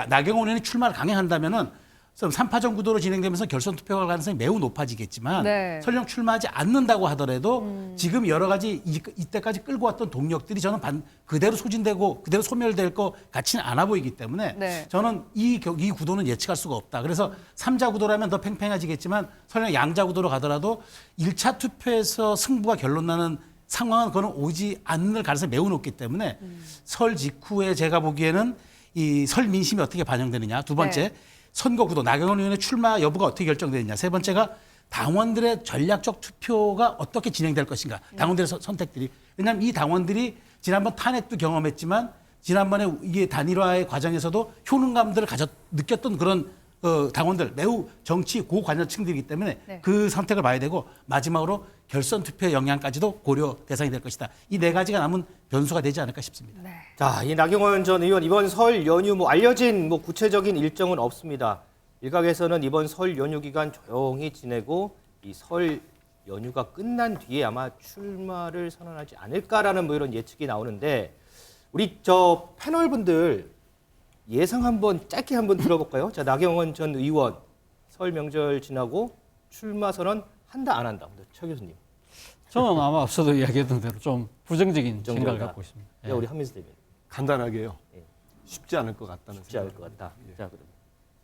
나경원 의원이 출마를 강행한다면은 3파전 구도로 진행되면서 결선 투표가 갈 가능성이 매우 높아지겠지만 설령 출마하지 않는다고 하더라도 지금 여러 가지 이때까지 끌고 왔던 동력들이 저는 그대로 소진되고 그대로 소멸될 것 같지는 않아 보이기 때문에 저는 이 구도는 예측할 수가 없다. 그래서 3자 구도라면 더 팽팽해지겠지만 설령 양자 구도로 가더라도 1차 투표에서 승부가 결론나는 상황은 그거는 오지 않을 가능성이 매우 높기 때문에 설 직후에 제가 보기에는 이 설 민심이 어떻게 반영되느냐. 두 번째 선거 구도, 나경원 의원의 출마 여부가 어떻게 결정되느냐. 세 번째가 당원들의 전략적 투표가 어떻게 진행될 것인가. 당원들의 선택들이. 왜냐하면 이 당원들이 지난번 탄핵도 경험했지만 지난번에 이게 단일화의 과정에서도 효능감들을 느꼈던 그런 당원들 매우 정치 고관여층들이기 때문에 네. 그 선택을 봐야 되고 마지막으로 결선 투표의 영향까지도 고려 대상이 될 것이다. 이 네 가지가 남은 변수가 되지 않을까 싶습니다. 네. 자, 이 나경원 전 의원 이번 설 연휴 알려진 구체적인 일정은 없습니다. 일각에서는 이번 설 연휴 기간 조용히 지내고 이 설 연휴가 끝난 뒤에 아마 출마를 선언하지 않을까라는 이런 예측이 나오는데 우리 저 패널분들 예상 짧게 한번 들어볼까요? 자, 나경원 전 의원 설 명절 지나고 출마 선언 한다 안 한다. 최 교수님. 저는 아마 앞서도 이야기했던 대로 좀 부정적인 부정적이다. 생각을 갖고 있습니다. 야, 우리 한민수 대변인. 간단하게요. 예. 쉽지 않을 것 같다는 쉽지 않을 생각. 것 같다. 자, 그럼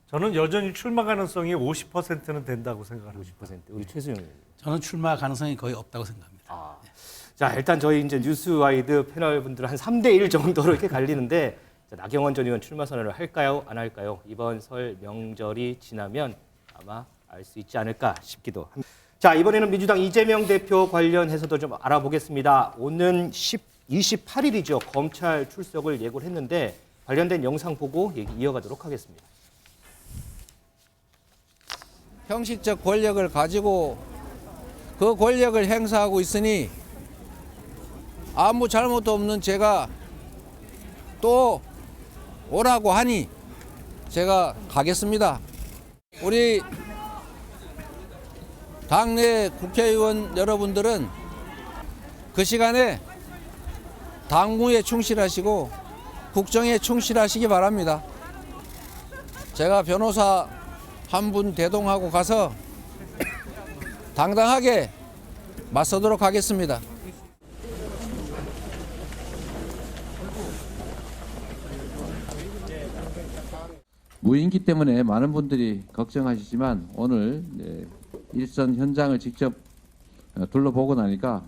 저는 여전히 출마 가능성이 50%는 된다고 생각합니다. 50% 우리 최수영 의원. 저는 출마 가능성이 거의 없다고 생각합니다. 아. 자, 일단 저희 이제 뉴스와이드 패널분들 한 3대1 정도로 이렇게 갈리는데 자, 나경원 전 의원 출마 선언을 할까요? 안 할까요? 이번 설 명절이 지나면 아마 알 수 있지 않을까 싶기도 합니다. 자, 이번에는 민주당 이재명 대표 관련해서도 좀 알아보겠습니다. 오는 28일이죠. 검찰 출석을 예고를 했는데 관련된 영상 보고 얘기 이어가도록 하겠습니다. 형식적 권력을 가지고 그 권력을 행사하고 있으니 아무 잘못도 없는 제가 또 오라고 하니 제가 가겠습니다. 우리 당내 국회의원 여러분들은 그 시간에 당무에 충실하시고 국정에 충실하시기 바랍니다. 제가 변호사 한 분 대동하고 가서 당당하게 맞서도록 하겠습니다. 무인기 때문에 많은 분들이 걱정하시지만 오늘 일선 현장을 직접 둘러보고 나니까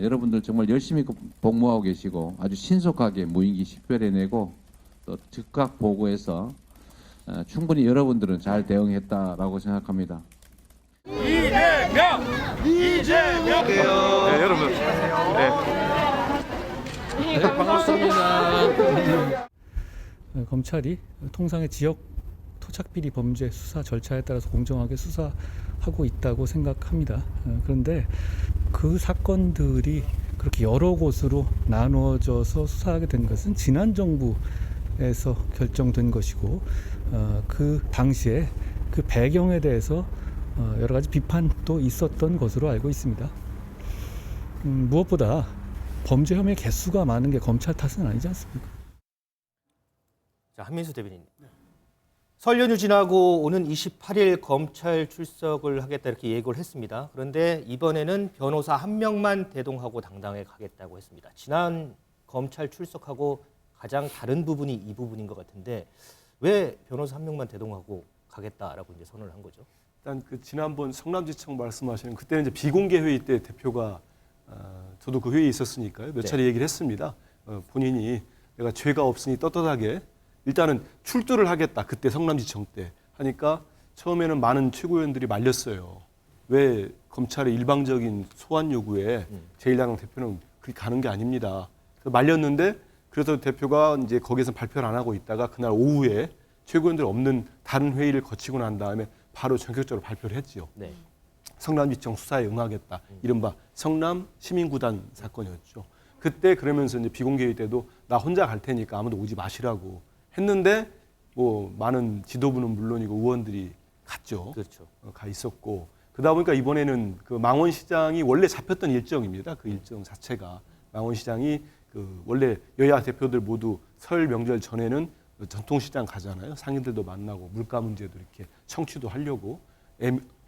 여러분들 정말 열심히 복무하고 계시고 아주 신속하게 무인기 식별해내고 또 즉각 보고해서 충분히 여러분들은 잘 대응했다라고 생각합니다. 이재명! 네, 여러분. 네. 반갑습니다. 검찰이 통상의 지역 토착비리 범죄 수사 절차에 따라서 공정하게 수사하고 있다고 생각합니다. 그런데 그 사건들이 그렇게 여러 곳으로 나누어져서 수사하게 된 것은 지난 정부에서 결정된 것이고 그 당시에 그 배경에 대해서 여러 가지 비판도 있었던 것으로 알고 있습니다. 무엇보다 범죄 혐의 개수가 많은 게 검찰 탓은 아니지 않습니까? 자, 한민수 대변인. 설 연휴 지나고 오는 28일 검찰 출석을 하겠다 이렇게 예고를 했습니다. 그런데 이번에는 변호사 한 명만 대동하고 당당하게 가겠다고 했습니다. 지난 검찰 출석하고 가장 다른 부분이 이 부분인 것 같은데 왜 변호사 한 명만 대동하고 가겠다라고 이제 선언을 한 거죠? 일단 그 지난번 성남지청 말씀하시는 그때는 이제 비공개 회의 때 대표가 저도 그 회의에 있었으니까요. 몇 차례 얘기를 했습니다. 본인이 내가 죄가 없으니 떳떳하게 일단은 출두를 하겠다. 그때 성남지청 때 하니까 처음에는 많은 최고위원들이 말렸어요. 왜 검찰의 일방적인 소환 요구에 제1야당 대표는 그렇게 가는 게 아닙니다. 말렸는데 그래서 대표가 이제 거기에서 발표를 안 하고 있다가 그날 오후에 최고위원들 없는 다른 회의를 거치고 난 다음에 바로 전격적으로 발표를 했지요. 네. 성남지청 수사에 응하겠다. 이른바 성남 시민구단 사건이었죠. 그때 그러면서 이제 비공개회의 때도 나 혼자 갈 테니까 아무도 오지 마시라고 했는데 뭐 많은 지도부는 물론이고 의원들이 갔죠. 그렇죠. 가 있었고 그러다 보니까 이번에는 그 망원시장이 원래 잡혔던 일정입니다. 그 일정 자체가 망원시장이 그 원래 여야 대표들 모두 설 명절 전에는 전통시장 가잖아요. 상인들도 만나고 물가 문제도 이렇게 청취도 하려고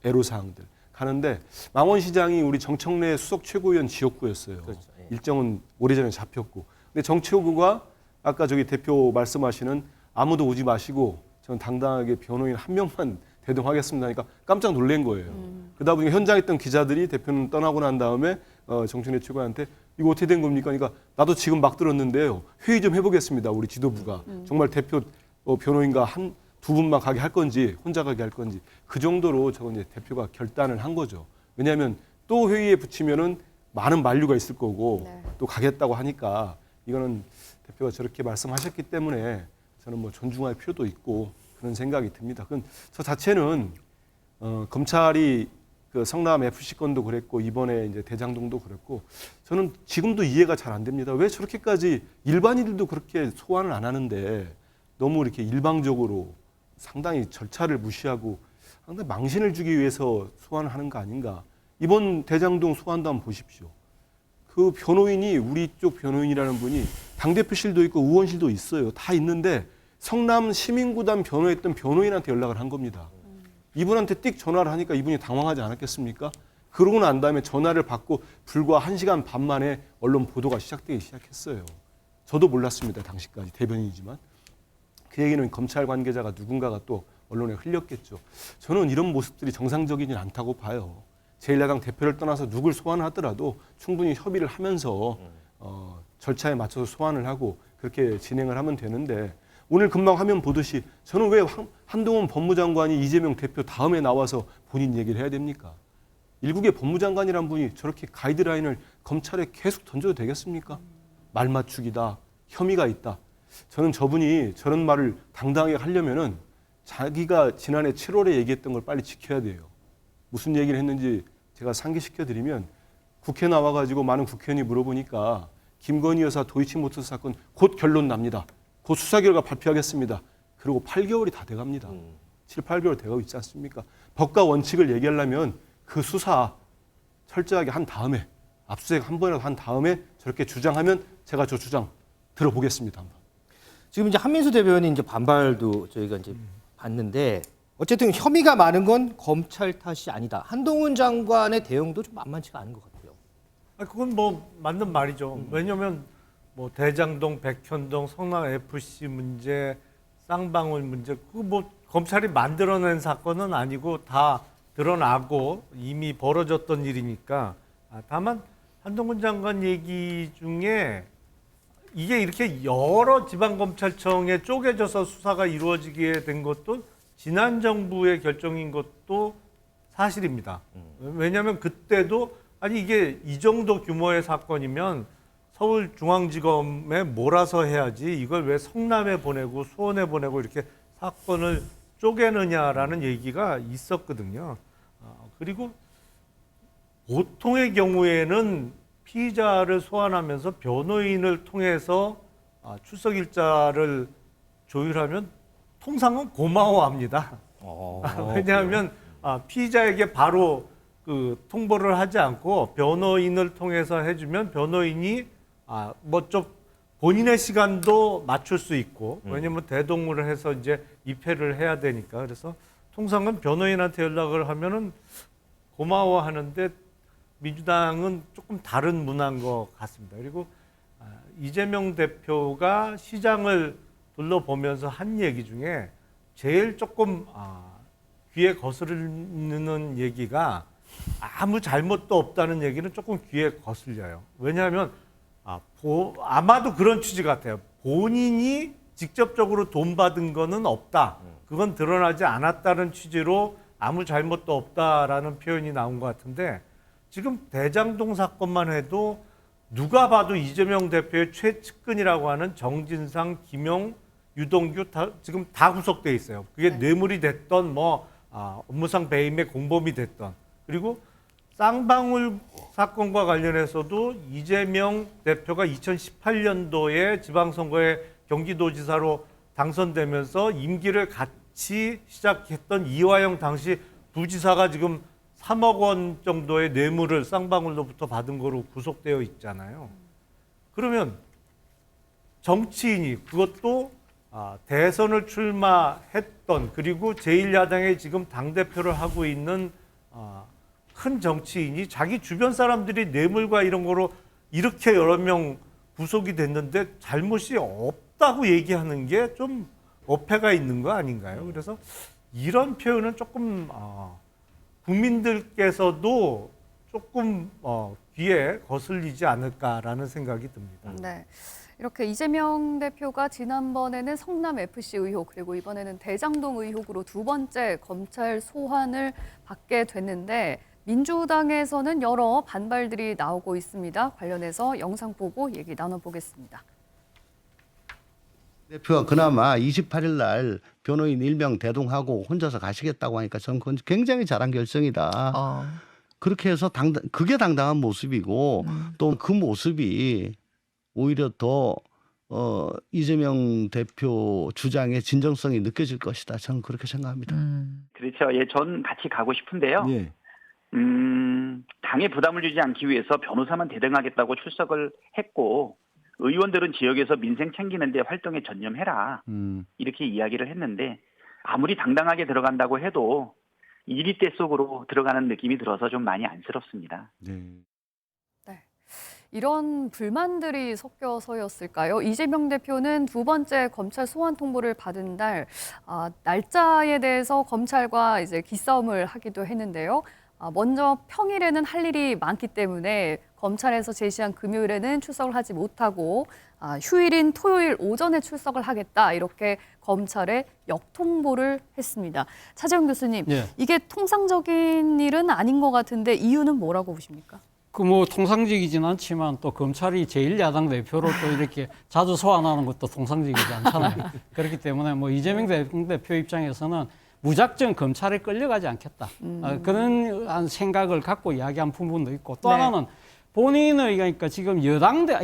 애로사항들 가는데 망원시장이 우리 정청래 수석 최고위원 지역구였어요. 그렇죠. 예. 일정은 오래전에 잡혔고 근데 정치호구가 아까 저기 대표 말씀하시는 아무도 오지 마시고 저는 당당하게 변호인 한 명만 대동하겠습니다 하니까 깜짝 놀란 거예요. 그러다 보니까 현장에 있던 기자들이 대표는 떠나고 난 다음에 정청래 최고위원한테 이거 어떻게 된 겁니까? 그러니까 나도 지금 막 들었는데요. 회의 좀 해보겠습니다. 우리 지도부가. 정말 대표 변호인과 두 분만 가게 할 건지 혼자 가게 할 건지 그 정도로 저건 이제 대표가 결단을 한 거죠. 왜냐하면 또 회의에 붙이면은 많은 만류가 있을 거고 또 가겠다고 하니까 이거는 대표가 저렇게 말씀하셨기 때문에 저는 뭐 존중할 필요도 있고 그런 생각이 듭니다. 저 자체는 검찰이 그 성남 FC 건도 그랬고 이번에 이제 대장동도 그랬고 저는 지금도 이해가 잘 안 됩니다. 왜 저렇게까지 일반인들도 그렇게 소환을 안 하는데 너무 이렇게 일방적으로 상당히 절차를 무시하고 상당히 망신을 주기 위해서 소환을 하는 거 아닌가. 이번 대장동 소환도 한번 보십시오. 그 변호인이 우리 쪽 변호인이라는 분이 당대표실도 있고 의원실도 있어요. 다 있는데 성남 시민구단 변호했던 변호인한테 연락을 한 겁니다. 이분한테 띡 전화를 하니까 이분이 당황하지 않았겠습니까? 그러고 난 다음에 전화를 받고 불과 1시간 반 만에 언론 보도가 시작되기 시작했어요. 저도 몰랐습니다. 당시까지 대변인이지만. 그 얘기는 검찰 관계자가 누군가가 또 언론에 흘렸겠죠. 저는 이런 모습들이 정상적이진 않다고 봐요. 제1야당 대표를 떠나서 누굴 소환하더라도 충분히 협의를 하면서 절차에 맞춰서 소환을 하고 그렇게 진행을 하면 되는데 오늘 금방 화면 보듯이 저는 왜 한동훈 법무장관이 이재명 대표 다음에 나와서 본인 얘기를 해야 됩니까? 일국의 법무장관이란 분이 저렇게 가이드라인을 검찰에 계속 던져도 되겠습니까? 말 맞추기다, 혐의가 있다. 저는 저분이 저런 말을 당당하게 하려면은 자기가 지난해 7월에 얘기했던 걸 빨리 지켜야 돼요. 무슨 얘기를 했는지 제가 상기시켜드리면 국회 나와가지고 많은 국회의원이 물어보니까 김건희 여사 도이치모터스 사건 곧 결론 납니다. 곧 수사 결과 발표하겠습니다. 그리고 8개월이 다 돼갑니다. 7, 8개월 돼가고 있지 않습니까? 법과 원칙을 얘기하려면 그 수사 철저하게 한 다음에 압수수색 한 번이라도 한 다음에 저렇게 주장하면 제가 저 주장 들어보겠습니다. 한번. 지금 이제 한민수 대변인 이제 반발도 저희가 이제 봤는데 어쨌든 혐의가 많은 건 검찰 탓이 아니다. 한동훈 장관의 대응도 좀 만만치가 않은 것 같아요. 그건 뭐 맞는 말이죠. 왜냐하면 뭐 대장동, 백현동, 성남 FC 문제, 쌍방울 문제, 그거 뭐 검찰이 만들어낸 사건은 아니고 다 드러나고 이미 벌어졌던 일이니까. 다만 한동훈 장관 얘기 중에 이게 이렇게 여러 지방검찰청에 쪼개져서 수사가 이루어지게 된 것도 지난 정부의 결정인 것도 사실입니다. 왜냐하면 그때도 아니 이게 이 정도 규모의 사건이면 서울중앙지검에 몰아서 해야지 이걸 왜 성남에 보내고 수원에 보내고 이렇게 사건을 쪼개느냐라는 얘기가 있었거든요. 그리고 보통의 경우에는 피의자를 소환하면서 변호인을 통해서 출석일자를 조율하면 통상은 고마워합니다. 왜냐하면 피의자에게 바로 그 통보를 하지 않고 변호인을 통해서 해주면 변호인이 뭐 좀 본인의 시간도 맞출 수 있고 왜냐하면 대동을 해서 이제 입회를 해야 되니까 그래서 통상은 변호인한테 연락을 하면은 고마워하는데 민주당은 조금 다른 문화인 것 같습니다. 그리고 이재명 대표가 시장을 둘러보면서 한 얘기 중에 제일 조금 귀에 거스르는 얘기가 아무 잘못도 없다는 얘기는 조금 귀에 거슬려요. 왜냐하면 아마도 그런 취지 같아요. 본인이 직접적으로 돈 받은 거는 없다. 그건 드러나지 않았다는 취지로 아무 잘못도 없다라는 표현이 나온 것 같은데 지금 대장동 사건만 해도 누가 봐도 이재명 대표의 최측근이라고 하는 정진상, 김용, 유동규 지금 다 구속돼 있어요. 그게 뇌물이 됐던 업무상 배임의 공범이 됐던 그리고 쌍방울 사건과 관련해서도 이재명 대표가 2018년도에 지방선거에 경기도지사로 당선되면서 임기를 같이 시작했던 이화영 당시 부지사가 지금 3억 원 정도의 뇌물을 쌍방울로부터 받은 거로 구속되어 있잖아요. 그러면 정치인이 그것도 대선을 출마했던 그리고 제1야당의 지금 당대표를 하고 있는 큰 정치인이 자기 주변 사람들이 뇌물과 이런 거로 이렇게 여러 명 구속이 됐는데 잘못이 없다고 얘기하는 게 좀 어폐가 있는 거 아닌가요? 그래서 이런 표현은 조금 국민들께서도 조금 귀에 거슬리지 않을까라는 생각이 듭니다. 네. 이렇게 이재명 대표가 지난번에는 성남 FC 의혹 그리고 이번에는 대장동 의혹으로 두 번째 검찰 소환을 받게 됐는데 민주당에서는 여러 반발들이 나오고 있습니다. 관련해서 영상 보고 얘기 나눠보겠습니다. 대표가 그나마 28일 날 변호인 1명 대동하고 혼자서 가시겠다고 하니까 저는 그건 굉장히 잘한 결정이다. 그렇게 해서 그게 당당한 모습이고 또 그 모습이 오히려 더 이재명 대표 주장의 진정성이 느껴질 것이다. 저는 그렇게 생각합니다. 그렇죠. 예, 전 같이 가고 싶은데요. 예. 당에 부담을 주지 않기 위해서 변호사만 대등하겠다고 출석을 했고 의원들은 지역에서 민생 챙기는 데 활동에 전념해라. 이렇게 이야기를 했는데 아무리 당당하게 들어간다고 해도 이리떼 속으로 들어가는 느낌이 들어서 좀 많이 안쓰럽습니다. 네. 이런 불만들이 섞여서였을까요? 이재명 대표는 두 번째 검찰 소환 통보를 받은 날 날짜에 대해서 검찰과 이제 기싸움을 하기도 했는데요. 먼저 평일에는 할 일이 많기 때문에 검찰에서 제시한 금요일에는 출석을 하지 못하고 휴일인 토요일 오전에 출석을 하겠다 이렇게 검찰에 역통보를 했습니다. 차재훈 교수님, 예. 이게 통상적인 일은 아닌 것 같은데 이유는 뭐라고 보십니까? 그 뭐 통상적이진 않지만 또 검찰이 제1야당 대표로 또 이렇게 자주 소환하는 것도 통상적이지 않잖아요. 그렇기 때문에 뭐 이재명 대표 입장에서는 무작정 검찰에 끌려가지 않겠다. 그런 생각을 갖고 이야기한 부분도 있고 또 하나는 본인의 그러니까 지금 야당의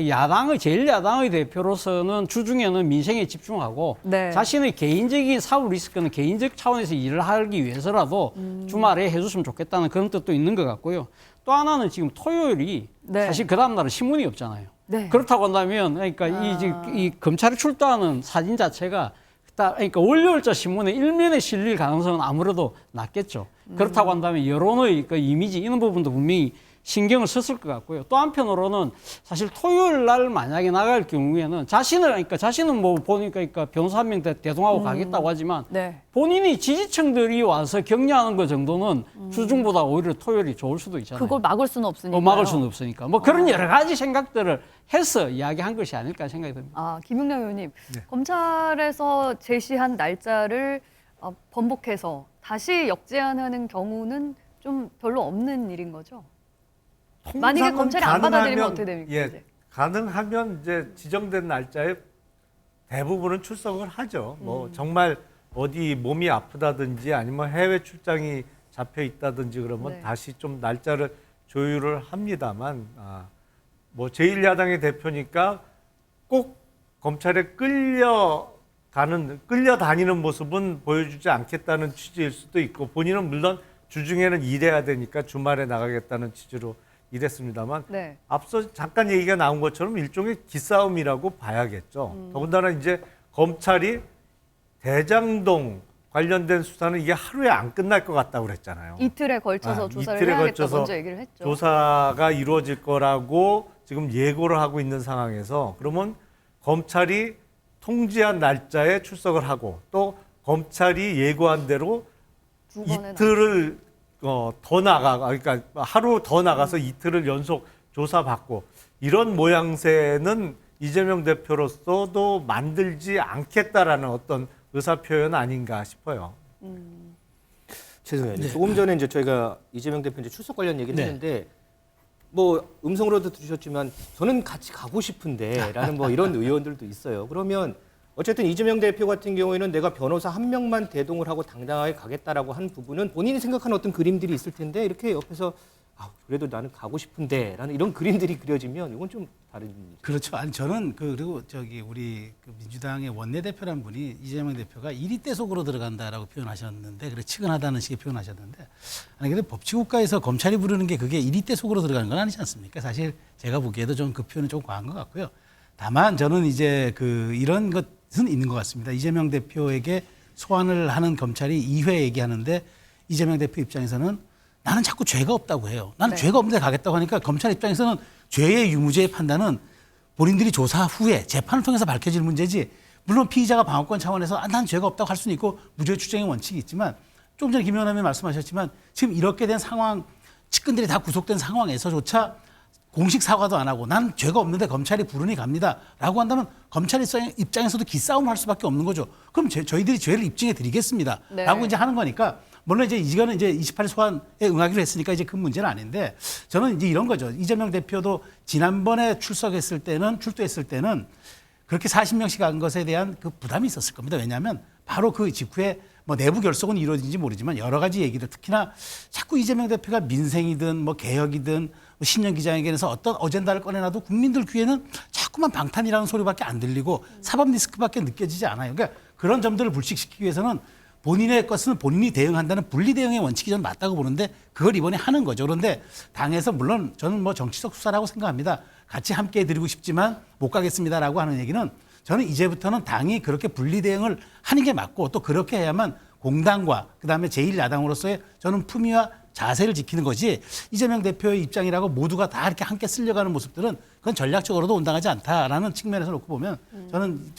제1야당의 대표로서는 주중에는 민생에 집중하고 자신의 개인적인 사후 리스크는 개인적 차원에서 일을 하기 위해서라도 주말에 해줬으면 좋겠다는 그런 뜻도 있는 것 같고요. 또 하나는 지금 토요일이 사실 그 다음 날은 신문이 없잖아요. 그렇다고 한다면 그러니까 이 검찰에 출두하는 사진 자체가 그러니까 월요일자 신문의 일면에 실릴 가능성은 아무래도 낮겠죠. 그렇다고 한다면 여론의 그 이미지 이런 부분도 분명히 신경을 썼을 것 같고요. 또 한편으로는 사실 토요일 날 만약에 나갈 경우에는 자신은 뭐 보니까 그러니까 변호사 한 명 대동하고 가겠다고 하지만 본인이 지지층들이 와서 격려하는 것 정도는 주중보다 오히려 토요일이 좋을 수도 있잖아요. 그걸 막을 수는 없으니까. 막을 수는 없으니까. 뭐 그런 여러 가지 생각들을 해서 이야기한 것이 아닐까 생각이 듭니다. 김용남 의원님, 검찰에서 제시한 날짜를 번복해서 다시 역제안하는 경우는 좀 별로 없는 일인 거죠? 만약에 검찰이 안 받아들이면 어떻게 됩니까? 예, 가능하면 이제 지정된 날짜에 대부분은 출석을 하죠. 뭐 정말 어디 몸이 아프다든지 아니면 해외 출장이 잡혀 있다든지 그러면 다시 좀 날짜를 조율을 합니다만 뭐 제1야당의 대표니까 꼭 검찰에 끌려다니는 모습은 보여주지 않겠다는 취지일 수도 있고 본인은 물론 주중에는 일해야 되니까 주말에 나가겠다는 취지로 이랬습니다만 앞서 잠깐 얘기가 나온 것처럼 일종의 기싸움이라고 봐야겠죠. 더군다나 이제 검찰이 대장동 관련된 수사는 이게 하루에 안 끝날 것 같다고 그랬잖아요. 이틀에 걸쳐서 조사를 해야겠다 먼저 얘기를 했죠. 조사가 이루어질 거라고 지금 예고를 하고 있는 상황에서 그러면 검찰이 통지한 날짜에 출석을 하고 또 검찰이 예고한 대로 이틀을 그러니까 하루 더 나가서 이틀을 연속 조사받고 이런 모양새는 이재명 대표로서도 만들지 않겠다라는 어떤 의사표현 아닌가 싶어요. 죄송해요. 조금 전에 이제 저희가 이재명 대표 이제 출석 관련 얘기를 했는데 뭐 음성으로도 들으셨지만 저는 같이 가고 싶은데라는 뭐 이런 의원들도 있어요. 그러면 어쨌든 이재명 대표 같은 경우에는 내가 변호사 한 명만 대동을 하고 당당하게 가겠다라고 한 부분은 본인이 생각하는 어떤 그림들이 있을 텐데 이렇게 옆에서 그래도 나는 가고 싶은데라는 이런 그림들이 그려지면 이건 좀 다른 일이죠. 그렇죠. 아니 저는 그리고 우리 민주당의 원내대표란 분이 이재명 대표가 이리떼 속으로 들어간다라고 표현하셨는데 그래 측은하다는 식의 표현하셨는데 아니 근데 법치국가에서 검찰이 부르는 게 그게 이리떼 속으로 들어가는 건 아니지 않습니까? 사실 제가 보기에도 좀 그 표현은 좀 과한 것 같고요. 다만 저는 이제 이런 것은 있는 것 같습니다. 이재명 대표에게 소환을 하는 검찰이 2회 얘기하는데 이재명 대표 입장에서는 나는 자꾸 죄가 없다고 해요. 나는 죄가 없는데 가겠다고 하니까 검찰 입장에서는 죄의 유무죄의 판단은 본인들이 조사 후에 재판을 통해서 밝혀질 문제지 물론 피의자가 방어권 차원에서 난 죄가 없다고 할 수는 있고 무죄 추정의 원칙이 있지만 조금 전에 김영남 의원이 말씀하셨지만 지금 이렇게 된 상황 측근들이 다 구속된 상황에서조차 공식 사과도 안 하고 난 죄가 없는데 검찰이 부르니 갑니다 라고 한다면 검찰 입장에서도 기싸움을 할 수밖에 없는 거죠. 그럼 저희들이 죄를 입증해 드리겠습니다 라고 이제 하는 거니까 물론 이거는 이제 28일 소환에 응하기로 했으니까 이제 큰 문제는 아닌데 저는 이제 이런 거죠. 이재명 대표도 지난번에 출두했을 때는 그렇게 40명씩 한 것에 대한 그 부담이 있었을 겁니다. 왜냐하면 바로 그 직후에 뭐 내부 결속은 이루어진지 모르지만 여러 가지 얘기들, 특히나 자꾸 이재명 대표가 민생이든 뭐 개혁이든 뭐 신년 기자회견에서 어떤 어젠다를 꺼내놔도 국민들 귀에는 자꾸만 방탄이라는 소리밖에 안 들리고 사법 리스크밖에 느껴지지 않아요. 그러니까 그런 점들을 불식시키기 위해서는 본인의 것은 본인이 대응한다는 분리 대응의 원칙이 저는 맞다고 보는데 그걸 이번에 하는 거죠. 그런데 당에서 물론 저는 뭐 정치적 수사라고 생각합니다. 같이 함께 해드리고 싶지만 못 가겠습니다라고 하는 얘기는 저는 이제부터는 당이 그렇게 분리 대응을 하는 게 맞고 또 그렇게 해야만 공당과 그다음에 제1야당으로서의 저는 품위와 자세를 지키는 거지 이재명 대표의 입장이라고 모두가 다 이렇게 함께 쓸려가는 모습들은 그건 전략적으로도 온당하지 않다라는 측면에서 놓고 보면 저는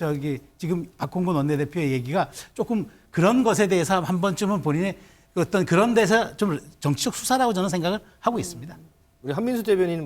지금 박홍근 원내대표의 얘기가 조금 그런 것에 대해서 한 번쯤은 본인의 어떤 그런 데서 좀 정치적 수사라고 저는 생각을 하고 있습니다. 우리 한민수 대변인은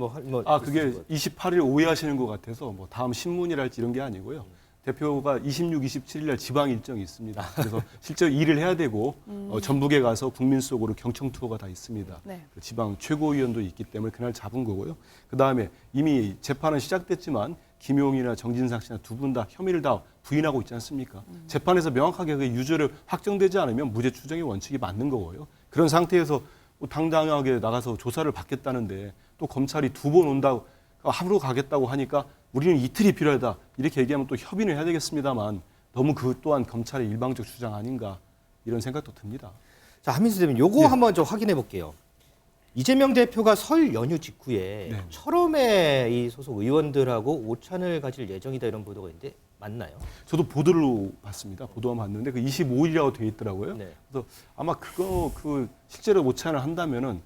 그게 28일 오해하시는 것 같아서 뭐 다음 신문이랄지 이런 게 아니고요. 대표가 26, 27일 날 지방 일정이 있습니다. 그래서 실제 일을 해야 되고 전북에 가서 국민 속으로 경청 투어가 다 있습니다. 네. 그 지방 최고위원도 있기 때문에 그날 잡은 거고요. 그다음에 이미 재판은 시작됐지만 김용이나 정진상 씨나 두 분 다 혐의를 다 부인하고 있지 않습니까? 재판에서 명확하게 그 유죄를 확정되지 않으면 무죄 추정의 원칙이 맞는 거고요. 그런 상태에서 당당하게 나가서 조사를 받겠다는데 또 검찰이 두 번 온다고 하루 가겠다고 하니까 우리는 이틀이 필요하다 이렇게 얘기하면 또 협의는 해야 되겠습니다만 너무 그 또한 검찰의 일방적 주장 아닌가 이런 생각도 듭니다. 자, 한민수 대변인 요거 한번 좀 확인해 볼게요. 이재명 대표가 설 연휴 직후에 철험의 이 소속 의원들하고 오찬을 가질 예정이다 이런 보도가 있는데 맞나요? 저도 보도를 봤습니다. 보도만 봤는데 그 25일이라고 돼 있더라고요. 그래서 아마 그 실제로 오찬을 한다면은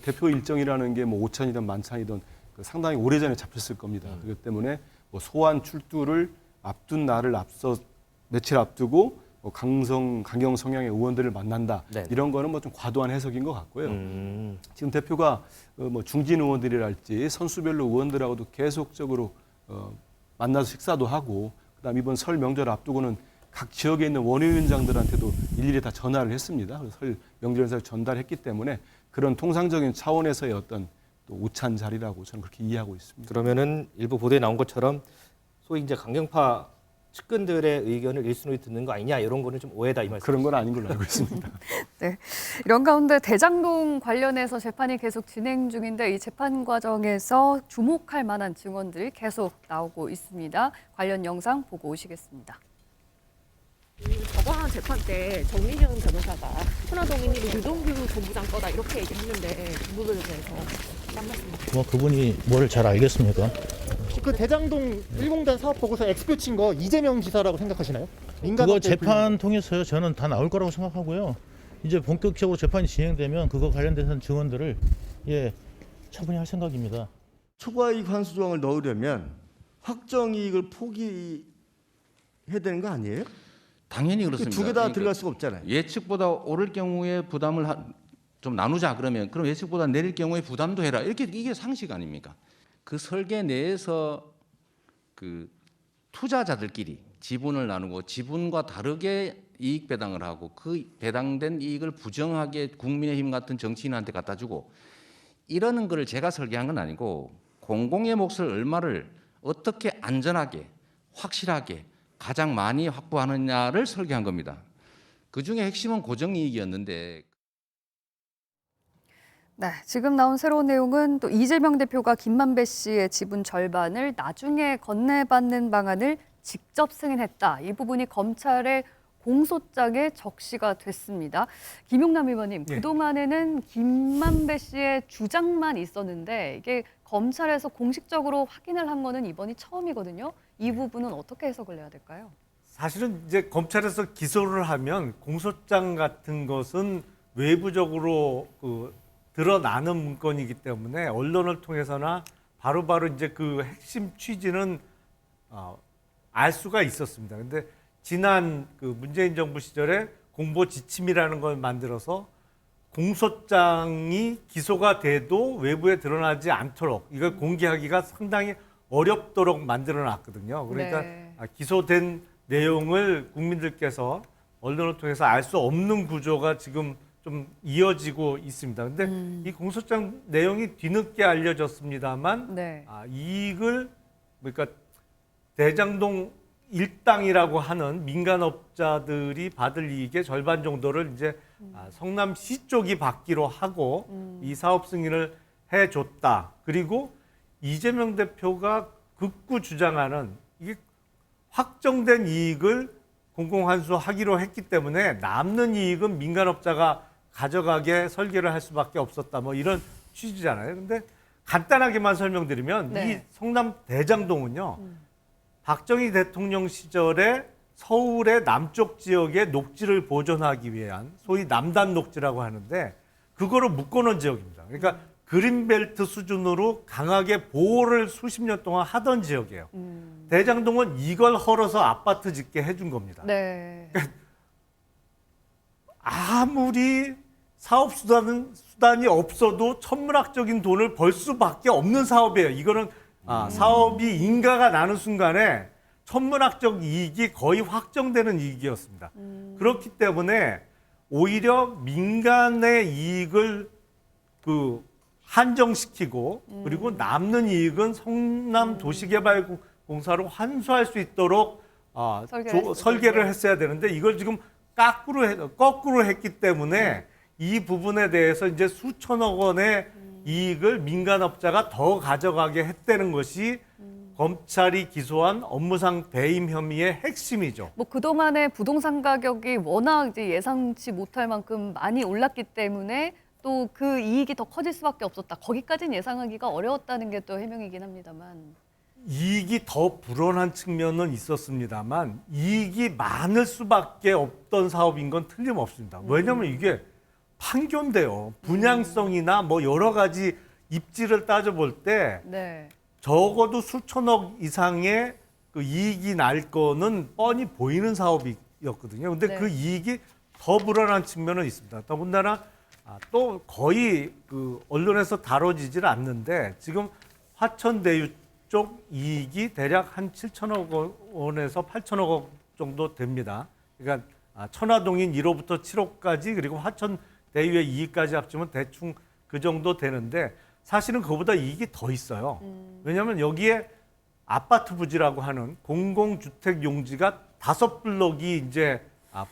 대표 일정이라는 게 뭐 오찬이든 만찬이든 상당히 오래전에 잡혔을 겁니다. 그렇기 때문에 뭐 소환 출두를 앞둔 날을 앞서 며칠 앞두고 뭐 강경 성향의 의원들을 만난다. 이런 거는 뭐 좀 과도한 해석인 것 같고요. 지금 대표가 뭐 중진 의원들이랄지 선수별로 의원들하고도 계속적으로 만나서 식사도 하고 그다음 이번 설 명절 앞두고는 각 지역에 있는 원외위원장들한테도 일일이 다 전화를 했습니다. 설 명절 인사를 전달했기 때문에 그런 통상적인 차원에서의 어떤 또 오찬 자리라고 저는 그렇게 이해하고 있습니다. 그러면은 일부 보도에 나온 것처럼 소위 이제 강경파 측근들의 의견을 일순위 듣는 거 아니냐 이런 거는 좀 오해다 이 말씀. 그런 건 아닌 걸로 알고 있습니다. 네. 이런 가운데 대장동 관련해서 재판이 계속 진행 중인데 이 재판 과정에서 주목할 만한 증언들이 계속 나오고 있습니다. 관련 영상 보고 오시겠습니다. 저번 재판 때 정민현 변호사가 하나동인이 유동규 본부장 거다 이렇게 얘기했는데 그 부분에 대해서 딴 말씀이세요? 뭐 그분이 뭘 잘 알겠습니까? 그 대장동 1공단 사업 보고서 엑스표 친 거 이재명 지사라고 생각하시나요? 그거 재판 통해서요. 저는 다 나올 거라고 생각하고요. 이제 본격적으로 재판이 진행되면 그거 관련된 증언들을 차분히 할 생각입니다. 초과이익 환수 조항을 넣으려면 확정이익을 포기해야 되는 거 아니에요? 당연히 그렇습니다. 두 개 다 들어갈 수가 없잖아요. 예측보다 오를 경우에 부담을 좀 나누자 그러면 그럼 예측보다 내릴 경우에 부담도 해라. 이게 상식 아닙니까? 그 설계 내에서 그 투자자들끼리 지분을 나누고 지분과 다르게 이익 배당을 하고 그 배당된 이익을 부정하게 국민의힘 같은 정치인한테 갖다 주고 이러는 거를 제가 설계한 건 아니고 공공의 몫을 얼마를 어떻게 안전하게 확실하게 가장 많이 확보하느냐를 설계한 겁니다. 그중에 핵심은 고정이익이었는데. 네, 지금 나온 새로운 내용은 또 이재명 대표가 김만배 씨의 지분 절반을 나중에 건네받는 방안을 직접 승인했다. 이 부분이 검찰의 공소장에 적시가 됐습니다. 김용남 의원님, 그동안에는 김만배 씨의 주장만 있었는데 이게 검찰에서 공식적으로 확인을 한 거는 이번이 처음이거든요. 이 부분은 어떻게 해석을 해야 될까요? 사실은 이제 검찰에서 기소를 하면 공소장 같은 것은 외부적으로 드러나는 문건이기 때문에 언론을 통해서나 바로바로 이제 그 핵심 취지는 알 수가 있었습니다. 근데 지난 그 문재인 정부 시절에 공보 지침이라는 걸 만들어서 공소장이 기소가 돼도 외부에 드러나지 않도록 이걸 공개하기가 상당히 어렵도록 만들어놨거든요. 그러니까 기소된 내용을 국민들께서 언론을 통해서 알 수 없는 구조가 지금 좀 이어지고 있습니다. 근데 이 공소장 내용이 뒤늦게 알려졌습니다만 이익을 그러니까 대장동 일당이라고 하는 민간업자들이 받을 이익의 절반 정도를 이제 성남시 쪽이 받기로 하고 이 사업 승인을 해줬다. 그리고 이재명 대표가 극구 주장하는 이게 확정된 이익을 공공환수하기로 했기 때문에 남는 이익은 민간업자가 가져가게 설계를 할 수밖에 없었다. 뭐 이런 취지잖아요. 근데 간단하게만 설명드리면 네. 이 성남 대장동은요. 박정희 대통령 시절에 서울의 남쪽 지역의 녹지를 보존하기 위한 소위 남단 녹지라고 하는데 그거를 묶어놓은 지역입니다. 그러니까 그린벨트 수준으로 강하게 보호를 수십 년 동안 하던 지역이에요. 대장동은 이걸 헐어서 아파트 짓게 해준 겁니다. 네. 아무리 사업 수단이 없어도 천문학적인 돈을 벌 수밖에 없는 사업이에요. 이거는 사업이 인가가 나는 순간에 천문학적 이익이 거의 확정되는 이익이었습니다. 그렇기 때문에 오히려 민간의 이익을 한정시키고 그리고 남는 이익은 성남 도시개발공사로 환수할 수 있도록 설계를 했어야 되는데 이걸 지금 거꾸로 했기 때문에 이 부분에 대해서 이제 수천억 원의 이익을 민간업자가 더 가져가게 했다는 것이 검찰이 기소한 업무상 배임 혐의의 핵심이죠. 뭐 그동안의 부동산 가격이 워낙 이제 예상치 못할 만큼 많이 올랐기 때문에 또 그 이익이 더 커질 수밖에 없었다. 거기까지는 예상하기가 어려웠다는 게 또 해명이긴 합니다만. 이익이 더 불어난 측면은 있었습니다만 이익이 많을 수밖에 없던 사업인 건 틀림없습니다. 왜냐하면 이게 판교인데요. 분양성이나 뭐 여러 가지 입지를 따져볼 때 네. 적어도 수천억 이상의 그 이익이 날 거는 뻔히 보이는 사업이었거든요. 근데 네. 그 이익이 더 불어난 측면은 있습니다. 더군다나 또 거의 그 언론에서 다뤄지질 않는데 지금 화천대유 쪽 이익이 대략 한 7천억 원에서 8천억 원 정도 됩니다. 그러니까 천화동인 1호부터 7호까지 그리고 화천대유의 이익까지 합치면 대충 그 정도 되는데 사실은 그보다 이익이 더 있어요. 왜냐하면 여기에 아파트 부지라고 하는 공공주택 용지가 5블럭이 이제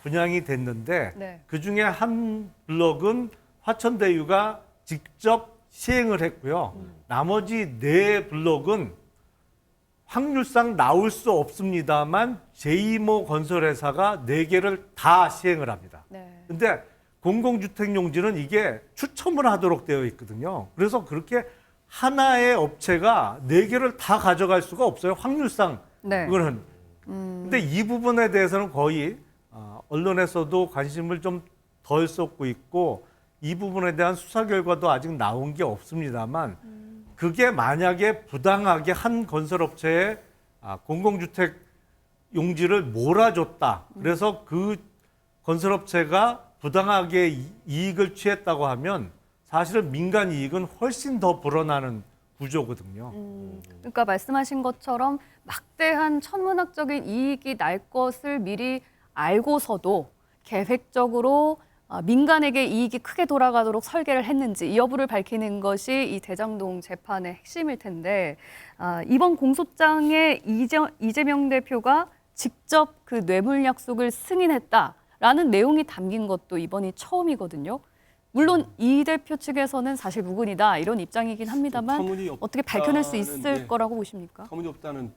분양이 됐는데 네. 그중에 한 블럭은 화천대유가 직접 시행을 했고요. 나머지 4블럭은 확률상 나올 수 없습니다만 제2모 건설회사가 4개를 다 시행을 합니다. 근데 공공주택 용지는 이게 추첨을 하도록 되어 있거든요. 그래서 그렇게 하나의 업체가 4개를 다 가져갈 수가 없어요. 확률상 네. 그거는. 근데 이 부분에 대해서는 거의 언론에서도 관심을 좀 덜 쏟고 있고 이 부분에 대한 수사 결과도 아직 나온 게 없습니다만 그게 만약에 부당하게 한 건설업체에 공공주택 용지를 몰아줬다. 그래서 그 건설업체가 부당하게 이익을 취했다고 하면 사실은 민간 이익은 훨씬 더 불어나는 구조거든요. 그러니까 말씀하신 것처럼 막대한 천문학적인 이익이 날 것을 미리 알고서도 계획적으로 민간에게 이익이 크게 돌아가도록 설계를 했는지 이 여부를 밝히는 것이 이 대장동 재판의 핵심일 텐데 이번 공소장에 이재명 대표가 직접 그 뇌물 약속을 승인했다라는 내용이 담긴 것도 이번이 처음이거든요. 물론 이 대표 측에서는 사실 무근이다 이런 입장이긴 합니다만 어떻게 밝혀낼 수 있을 거라고 보십니까? 터무니없다는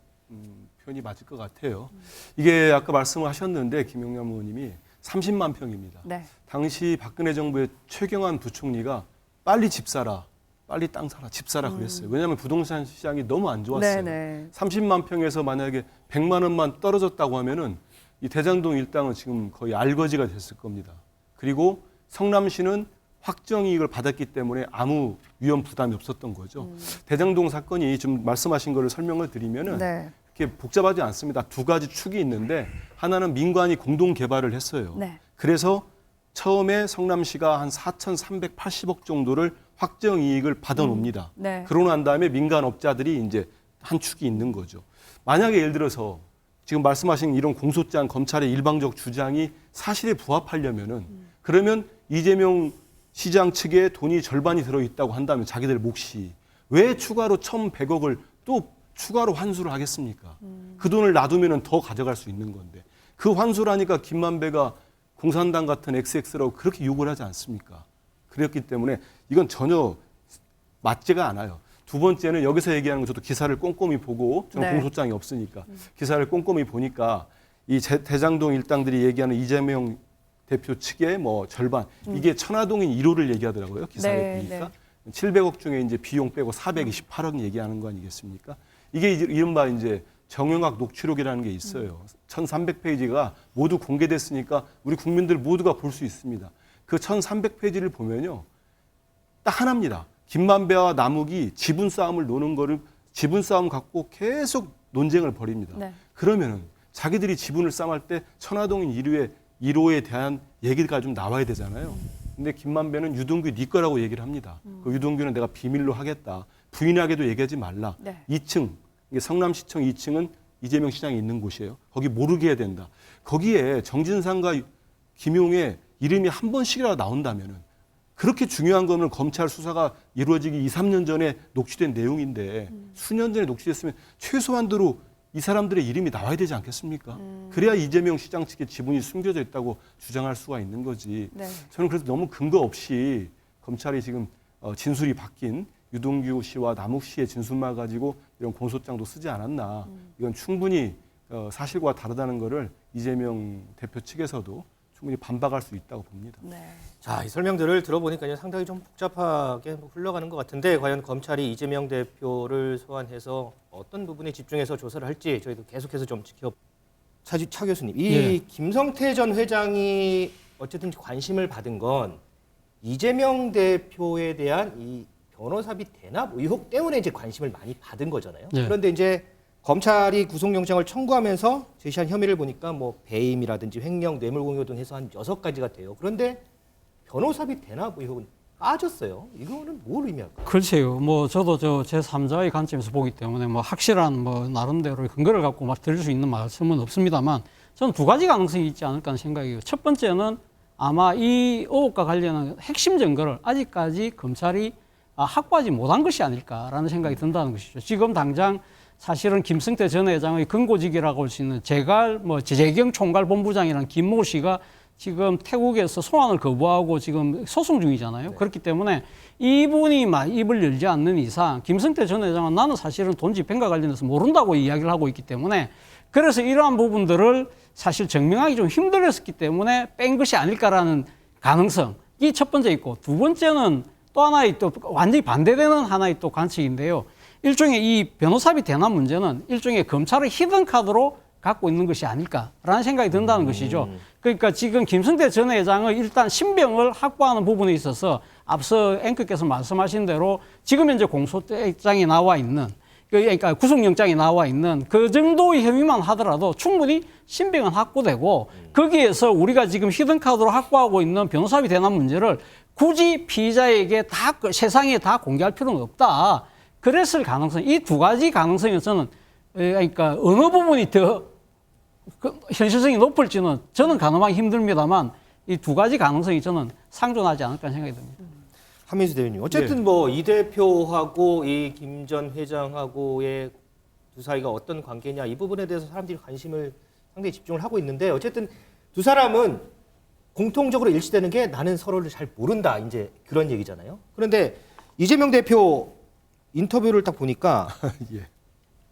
표현이 맞을 것 같아요. 이게 아까 말씀하셨는데 김용남 의원님이 30만 평입니다. 네. 당시 박근혜 정부의 최경환 부총리가 빨리 집 사라, 빨리 땅 사라, 집 사라 그랬어요. 왜냐하면 부동산 시장이 너무 안 좋았어요. 네네. 30만 평에서 만약에 100만 원만 떨어졌다고 하면은 이 대장동 일당은 지금 거의 알거지가 됐을 겁니다. 그리고 성남시는 확정이익을 받았기 때문에 아무 위험 부담이 없었던 거죠. 대장동 사건이 좀 말씀하신 거를 설명을 드리면은 네. 이렇게 복잡하지 않습니다. 2가지 축이 있는데 하나는 민간이 공동 개발을 했어요. 네. 그래서 처음에 성남시가 한 4,380억 정도를 확정 이익을 받아놉니다. 네. 그러고 난 다음에 민간 업자들이 이제 한 축이 있는 거죠. 만약에 예를 들어서 지금 말씀하신 이런 공소장 검찰의 일방적 주장이 사실에 부합하려면은 그러면 이재명 시장 측에 돈이 절반이 들어있다고 한다면 자기들 몫이 왜 추가로 1,100억을 또 추가로 환수를 하겠습니까? 그 돈을 놔두면 더 가져갈 수 있는 건데 그 환수라니까 김만배가 공산당 같은 XX라고 그렇게 욕을 하지 않습니까? 그랬기 때문에 이건 전혀 맞지가 않아요. 두 번째는 여기서 얘기하는 거 저도 기사를 꼼꼼히 보고 저는 네. 공소장이 없으니까 기사를 꼼꼼히 보니까 이 대장동 일당들이 얘기하는 이재명 대표 측의 뭐 절반 이게 천화동인 1호를 얘기하더라고요. 기사에 네, 보니까 700억 중에 이제 비용 빼고 428억 얘기하는 거 아니겠습니까? 이게 이른바 이제 정영학 녹취록이라는 게 있어요. 1300페이지가 모두 공개됐으니까 우리 국민들 모두가 볼 수 있습니다. 그 1300페이지를 보면요. 딱 하나입니다. 김만배와 남욱이 지분 싸움을 노는 거를 지분 싸움 갖고 계속 논쟁을 벌입니다. 네. 그러면은 자기들이 지분을 싸움할 때 천화동인 1호에 대한 얘기가 좀 나와야 되잖아요. 근데 김만배는 유동규 네 거라고 얘기를 합니다. 그 유동규는 내가 비밀로 하겠다. 부인하게도 얘기하지 말라. 네. 2층, 이게 성남시청 2층은 이재명 시장이 있는 곳이에요. 거기 모르게 해야 된다. 거기에 정진상과 김용의 이름이 한 번씩이라도 나온다면은 그렇게 중요한 거는 검찰 수사가 이루어지기 2, 3년 전에 녹취된 내용인데 수년 전에 녹취됐으면 최소한도로 이 사람들의 이름이 나와야 되지 않겠습니까? 그래야 이재명 시장 측의 지분이 숨겨져 있다고 주장할 수가 있는 거지. 네. 저는 그래서 너무 근거 없이 검찰이 지금 진술이 바뀐 유동규 씨와 남욱 씨의 진술만 가지고 이런 공소장도 쓰지 않았나. 이건 충분히 사실과 다르다는 거를 이재명 대표 측에서도 충분히 반박할 수 있다고 봅니다. 네. 자, 이 설명들을 들어보니까 상당히 좀 복잡하게 흘러가는 것 같은데 과연 검찰이 이재명 대표를 소환해서 어떤 부분에 집중해서 조사를 할지 저희도 계속해서 좀 차 교수님, 이 예. 김성태 전 회장이 어쨌든 관심을 받은 건 이재명 대표에 대한 이 변호사비 대납 의혹 때문에 이제 관심을 많이 받은 거잖아요. 예. 그런데 이제 검찰이 구속영장을 청구하면서 제시한 혐의를 보니까 뭐 배임이라든지 횡령, 뇌물공여 등 해서 한 6가지가 돼요. 그런데 변호사비 대납 의혹은 빠졌어요. 이거는 뭘 의미할까요? 글쎄요. 뭐 저도 저 제3자의 관점에서 보기 때문에 뭐 확실한 뭐 나름대로 근거를 갖고 막 드릴 수 있는 말씀은 없습니다만 저는 두 가지 가능성이 있지 않을까 하는 생각이에요. 첫 번째는 아마 이 의혹과 관련한 핵심 증거를 아직까지 검찰이 확보하지 못한 것이 아닐까라는 생각이 든다는 것이죠. 지금 당장 사실은 김성태 전 회장의 근고직이라고 할 수 있는 재경 총괄본부장이라는 김모 씨가 지금 태국에서 소환을 거부하고 지금 소송 중이잖아요. 네. 그렇기 때문에 이분이 입을 열지 않는 이상 김성태 전 회장은 나는 사실은 돈 집행과 관련해서 모른다고 이야기를 하고 있기 때문에 그래서 이러한 부분들을 사실 증명하기 좀 힘들었기 때문에 뺀 것이 아닐까라는 가능성이 첫 번째 있고 두 번째는 또 하나의 또 완전히 반대되는 하나의 또 관측인데요. 일종의 이 변호사비 대납 문제는 일종의 검찰의 히든 카드로 갖고 있는 것이 아닐까라는 생각이 든다는 것이죠. 그러니까 지금 김성태 전 회장의 일단 신병을 확보하는 부분에 있어서 앞서 앵커께서 말씀하신 대로 지금 현재 공소장이 나와 있는 그러니까 구속영장이 나와 있는 그 정도의 혐의만 하더라도 충분히 신병은 확보되고 거기에서 우리가 지금 히든카드로 확보하고 있는 변호사비 대납 문제를 굳이 피의자에게 다 세상에 다 공개할 필요는 없다. 그랬을 가능성, 이 두 가지 가능성에서는 그러니까 어느 부분이 더 현실성이 높을지는 저는 가늠하기 힘듭니다만 이 두 가지 가능성이 저는 상존하지 않을까 생각이 듭니다. 한민수 대표님, 어쨌든 네. 뭐 이 대표하고 이 김 전 회장하고의 두 사이가 어떤 관계냐 이 부분에 대해서 사람들이 관심을 상당히 집중을 하고 있는데 어쨌든 두 사람은 공통적으로 일치되는 게 나는 서로를 잘 모른다 이제 그런 얘기잖아요. 그런데 이재명 대표 인터뷰를 딱 보니까 예.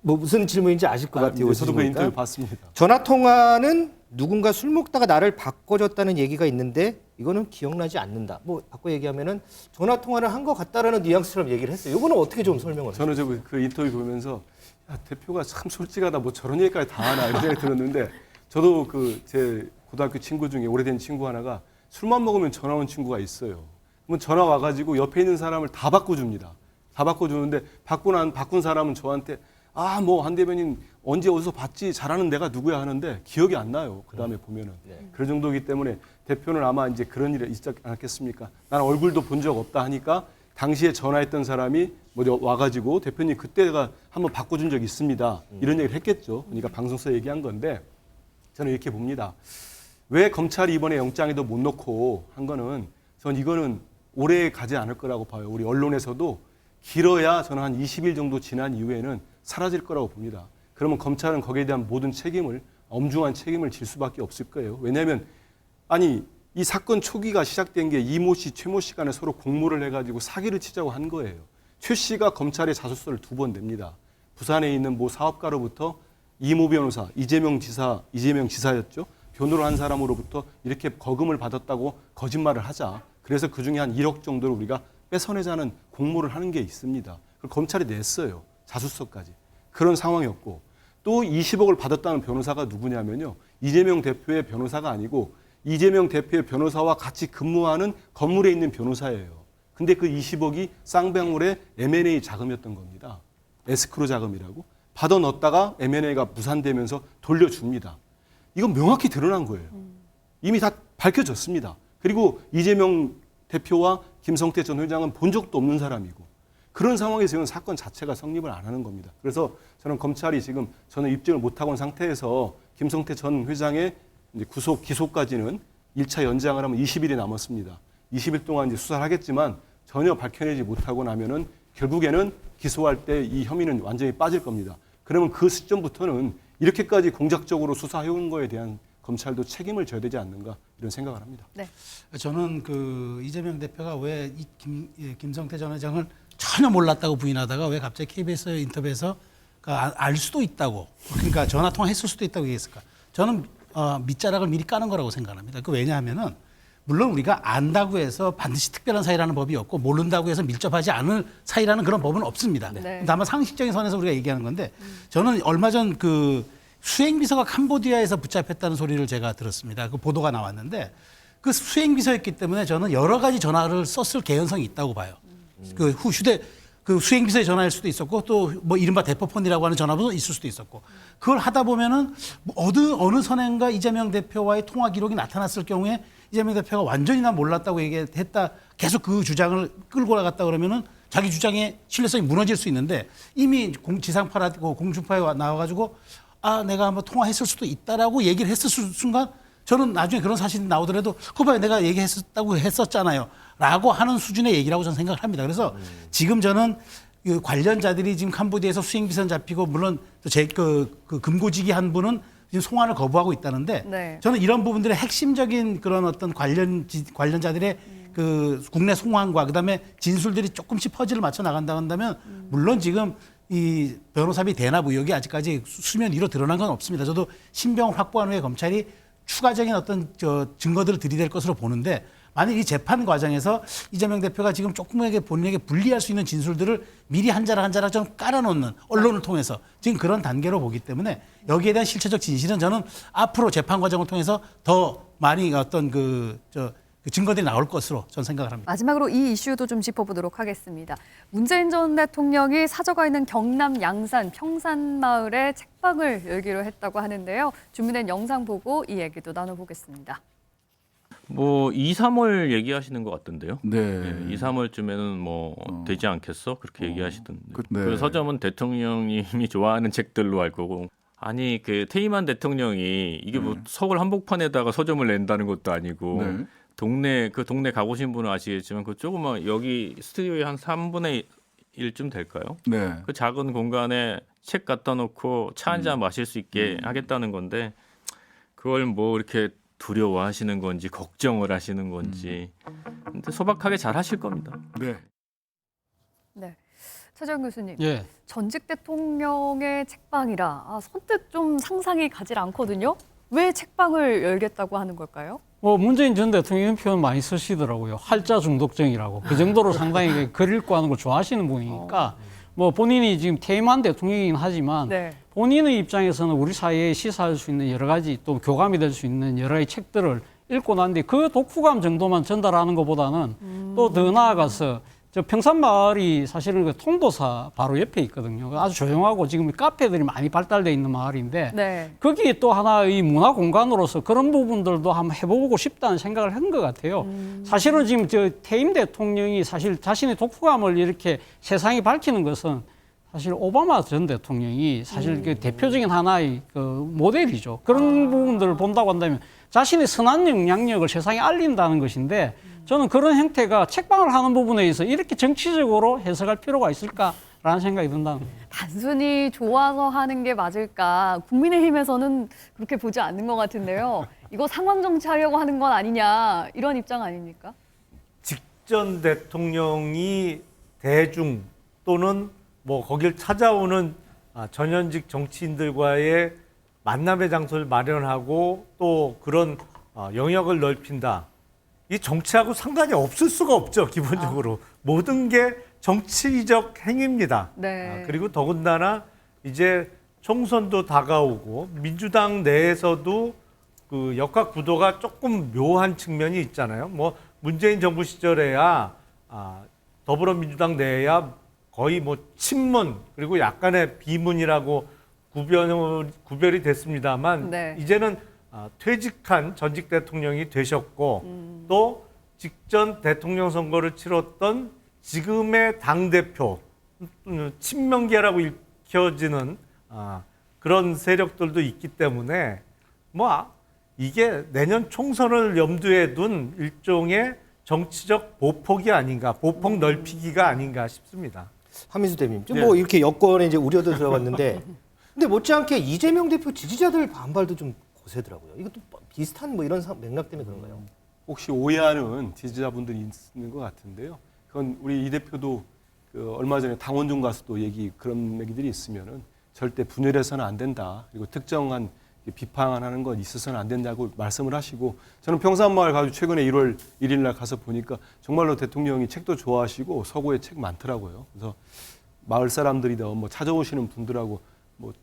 뭐 무슨 질문인지 아실 것 같아요. 네, 저도 그 인터뷰 봤습니다. 전화 통화는 누군가 술 먹다가 나를 바꿔줬다는 얘기가 있는데 이거는 기억나지 않는다. 뭐 바꿔 얘기하면은 전화 통화를 한 것 같다라는 뉘앙스처럼 얘기를 했어요. 이거는 어떻게 좀 설명을 하세요? 저는 그 인터뷰 보면서 야, 대표가 참 솔직하다. 뭐 저런 얘기까지 다 하나 이런 생각이 들었는데 저도 그 제 고등학교 친구 중에 오래된 친구 하나가 술만 먹으면 전화 온 친구가 있어요. 그러면 전화 와가지고 옆에 있는 사람을 다 바꿔줍니다. 다 바꿔주는데 바꾼 사람은 저한테 뭐 한 대변인 언제 어디서 봤지 잘하는 내가 누구야 하는데 기억이 안 나요. 그 다음에 보면은 그런 정도이기 때문에 대표는 아마 이제 그런 일이 있지 않겠습니까? 나는 얼굴도 본 적 없다 하니까 당시에 전화했던 사람이 뭐 와가지고 대표님 그때가 한번 바꿔준 적이 있습니다. 이런 얘기를 했겠죠. 그러니까 방송에서 얘기한 건데 저는 이렇게 봅니다. 왜 검찰이 이번에 영장에도 못 넣고 한 거는 전 이거는 오래 가지 않을 거라고 봐요. 우리 언론에서도 길어야 저는 한 20일 정도 지난 이후에는 사라질 거라고 봅니다. 그러면 검찰은 거기에 대한 모든 책임을 엄중한 책임을 질 수밖에 없을 거예요. 왜냐하면 아니 이 사건 초기가 시작된 게 이모 씨, 최모 씨 간에 서로 공모를 해가지고 사기를 치자고 한 거예요. 최 씨가 검찰에 자소서를 2번 냅니다. 부산에 있는 모 사업가로부터 이모 변호사, 이재명 지사였죠. 변호를 한 사람으로부터 이렇게 거금을 받았다고 거짓말을 하자. 그래서 그중에 한 1억 정도를 우리가 뺏어내자는 공모를 하는 게 있습니다. 그걸 검찰이 냈어요. 자소서까지. 그런 상황이었고 또 20억을 받았다는 변호사가 누구냐면요. 이재명 대표의 변호사가 아니고 이재명 대표의 변호사와 같이 근무하는 건물에 있는 변호사예요. 근데 그 20억이 쌍방울의 M&A 자금이었던 겁니다. 에스크로 자금이라고. 받아 넣었다가 M&A가 무산되면서 돌려줍니다. 이건 명확히 드러난 거예요. 이미 다 밝혀졌습니다. 그리고 이재명 대표와 김성태 전 회장은 본 적도 없는 사람이고 그런 상황에서는 사건 자체가 성립을 안 하는 겁니다. 그래서 저는 검찰이 지금 저는 입증을 못하고 온 상태에서 김성태 전 회장의 이제 구속 기소까지는 1차 연장을 하면 20일이 남았습니다. 20일 동안 이제 수사를 하겠지만 전혀 밝혀내지 못하고 나면은 결국에는 기소할 때 이 혐의는 완전히 빠질 겁니다. 그러면 그 시점부터는 이렇게까지 공작적으로 수사해온 거에 대한 검찰도 책임을 져야 되지 않는가 이런 생각을 합니다. 네. 저는 그 이재명 대표가 왜 이 김성태 전 회장을 전혀 몰랐다고 부인하다가 왜 갑자기 KBS 인터뷰에서 알 수도 있다고 그러니까 전화 통화했을 수도 있다고 얘기했을까? 저는 밑자락을 미리 까는 거라고 생각합니다. 그 왜냐하면은 물론 우리가 안다고 해서 반드시 특별한 사이라는 법이 없고 모른다고 해서 밀접하지 않을 사이라는 그런 법은 없습니다. 네. 다만 상식적인 선에서 우리가 얘기하는 건데 저는 얼마 전 그 수행비서가 캄보디아에서 붙잡혔다는 소리를 제가 들었습니다. 그 보도가 나왔는데 그 수행비서였기 때문에 저는 여러 가지 전화를 썼을 개연성이 있다고 봐요. 그 그 수행비서의 전화일 수도 있었고 또 뭐 이른바 대포폰이라고 하는 전화번호 있을 수도 있었고 그걸 하다 보면은 어느 선행과 이재명 대표와의 통화 기록이 나타났을 경우에 이재명 대표가 완전히 난 몰랐다고 얘기했다 계속 그 주장을 끌고 나갔다 그러면은 자기 주장의 신뢰성이 무너질 수 있는데 이미 지상파라고 공중파에 나와가지고 내가 한번 통화했을 수도 있다라고 얘기를 했을 순간 저는 나중에 그런 사실이 나오더라도 그거 봐요 내가 얘기했었다고 했었잖아요 라고 하는 수준의 얘기라고 저는 생각을 합니다. 그래서 지금 저는 그 관련자들이 지금 캄보디아에서 수행비선 잡히고 물론 그 금고지기 한 분은 지금 송환을 거부하고 있다는데 네. 저는 이런 부분들의 핵심적인 그런 어떤 관련자들의 그 국내 송환과 그다음에 진술들이 조금씩 퍼즐을 맞춰 나간다 한다면 물론 지금 이 변호사비 대납 의혹이 아직까지 수면 위로 드러난 건 없습니다. 저도 신병을 확보한 후에 검찰이 추가적인 어떤 증거들을 들이댈 것으로 보는데 만약 이 재판 과정에서 이재명 대표가 지금 조금에게 본인에게 불리할 수 있는 진술들을 미리 한 자락 한 자락 좀 깔아놓는 언론을 통해서 지금 그런 단계로 보기 때문에 여기에 대한 실체적 진실은 저는 앞으로 재판 과정을 통해서 더 많이 어떤 그 증거들이 나올 것으로 저는 생각을 합니다. 마지막으로 이 이슈도 좀 짚어보도록 하겠습니다. 문재인 전 대통령이 사저가 있는 경남 양산 평산마을에 책방을 열기로 했다고 하는데요. 준비된 영상 보고 이 얘기도 나눠보겠습니다. 뭐 2, 3월 얘기하시는 것 같던데요. 네. 2, 3월쯤에는 뭐 되지 않겠어? 그렇게 얘기하시던데. 네. 그 서점은 대통령님이 좋아하는 책들로 알 거고. 아니 그 퇴임한 대통령이 이게 뭐 서울 한복판에다가 서점을 낸다는 것도 아니고 동네 가보신 분은 아시겠지만 그 조그만 여기 스튜디오에 한 3분의 1쯤 될까요? 네. 그 작은 공간에 책 갖다 놓고 차 한 잔 마실 수 있게 하겠다는 건데 그걸 뭐 이렇게 두려워하시는 건지 걱정을 하시는 건지 근데 소박하게 잘 하실 겁니다. 네. 네. 차재원 교수님. 예. 전직 대통령의 책방이라 선뜻 좀 상상이 가질 않거든요. 왜 책방을 열겠다고 하는 걸까요? 문재인 전 대통령 표현 많이 쓰시더라고요. 활자 중독증이라고. 그 정도로 상당히 글 읽고 하는 걸 좋아하시는 분이니까 뭐 본인이 지금 퇴임한 대통령이긴 하지만 네. 본인의 입장에서는 우리 사회에 시사할 수 있는 여러 가지 또 교감이 될 수 있는 여러 가지 책들을 읽고 난뒤 그 독후감 정도만 전달하는 것보다는 또 더 나아가서 저 평산마을이 사실은 그 통도사 바로 옆에 있거든요. 아주 조용하고 지금 카페들이 많이 발달돼 있는 마을인데 네. 거기에 또 하나의 문화 공간으로서 그런 부분들도 한번 해보고 싶다는 생각을 한 것 같아요. 사실은 지금 저 퇴임 대통령이 사실 자신의 독후감을 이렇게 세상에 밝히는 것은 사실 오바마 전 대통령이 사실 그 대표적인 하나의 그 모델이죠. 그런 부분들을 본다고 한다면 자신의 선한 영향력을 세상에 알린다는 것인데 저는 그런 형태가 책방을 하는 부분에 있어서 이렇게 정치적으로 해석할 필요가 있을까라는 생각이 든다. 단순히 좋아서 하는 게 맞을까? 국민의힘에서는 그렇게 보지 않는 것 같은데요. 이거 상황 정치하려고 하는 건 아니냐 이런 입장 아닙니까? 직전 대통령이 대중 또는 뭐 거길 찾아오는 전현직 정치인들과의 만남의 장소를 마련하고 또 그런 영역을 넓힌다. 이 정치하고 상관이 없을 수가 없죠. 기본적으로 모든 게 정치적 행위입니다. 네. 그리고 더군다나 이제 총선도 다가오고 민주당 내에서도 그 역학 구도가 조금 묘한 측면이 있잖아요. 뭐 문재인 정부 시절에야 더불어민주당 내에야 거의 뭐 친문 그리고 약간의 비문이라고 구별이 됐습니다만 네. 이제는 퇴직한 전직 대통령이 되셨고 또 직전 대통령 선거를 치렀던 지금의 당대표 친명계라고 읽혀지는 그런 세력들도 있기 때문에 뭐 이게 내년 총선을 염두에 둔 일종의 정치적 보폭이 아닌가, 보폭 넓히기가 아닌가 싶습니다. 한민수 대표님, 네. 뭐 이렇게 여권에 이제 우려도 들어봤는데, 근데 못지않게 이재명 대표 지지자들 반발도 좀 거세더라고요. 이것도 비슷한 뭐 이런 맥락 때문에 그런가요? 혹시 오해하는 지지자분들이 있는 것 같은데요. 그건 우리 이 대표도 그 얼마 전에 당원중 가서도 그런 얘기들이 있으면은 절대 분열해서는 안 된다. 그리고 특정한 비판하는 건 있어서는 안 된다고 말씀을 하시고, 저는 평산마을 가서 최근에 1월 1일 날 가서 보니까 정말로 대통령이 책도 좋아하시고 서구에 책 많더라고요. 그래서 마을 사람들이다 뭐 찾아오시는 분들하고 뭐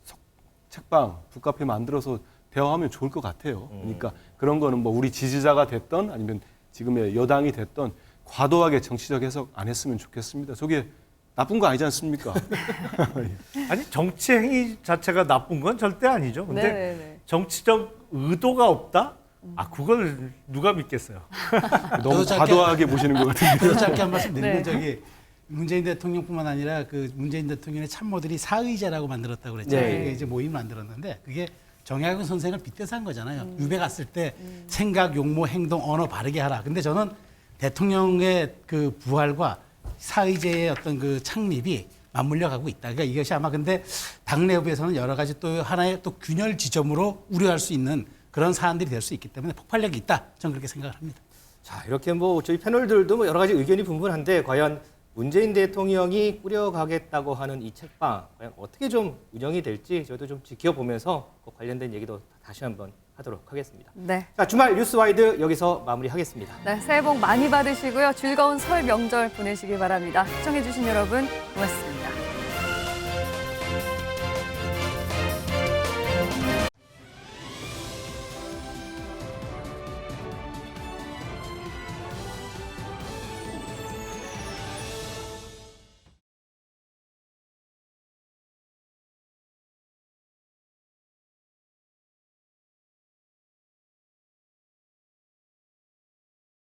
책방, 북카페 만들어서 대화하면 좋을 것 같아요. 그러니까 그런 거는 뭐 우리 지지자가 됐던 아니면 지금의 여당이 됐던 과도하게 정치적 해석 안 했으면 좋겠습니다. 저게 나쁜 거 아니지 않습니까? 아니 정치 행위 자체가 나쁜 건 절대 아니죠. 근데 네네네. 정치적 의도가 없다? 그걸 누가 믿겠어요? 너무 과도하게 보시는 것 같은데. 그렇지 않게 한 말씀 드리면 네. 저기 문재인 대통령뿐만 아니라 그 문재인 대통령의 참모들이 사의제라고 만들었다고 그랬죠. 네. 그게 이제 모임을 만들었는데 그게 정약용 선생을 빗대서 한 거잖아요. 유배 갔을 때 생각, 용모, 행동, 언어 바르게 하라. 근데 저는 대통령의 그 부활과 사의제의 어떤 그 창립이 맞물려 가고 있다. 그러니까 이것이 아마 근데 당 내부에서는 여러 가지 또 하나의 또 균열 지점으로 우려할 수 있는 그런 사안들이 될 수 있기 때문에 폭발력이 있다. 저는 그렇게 생각을 합니다. 자, 이렇게 뭐 저희 패널들도 뭐 여러 가지 의견이 분분한데 과연 문재인 대통령이 꾸려가겠다고 하는 이 책방 과연 어떻게 좀 운영이 될지 저희도 좀 지켜보면서 그 관련된 얘기도 다시 한번 하도록 하겠습니다. 네. 자, 주말 뉴스와이드 여기서 마무리하겠습니다. 네, 새해 복 많이 받으시고요. 즐거운 설 명절 보내시기 바랍니다. 시청해주신 여러분 고맙습니다.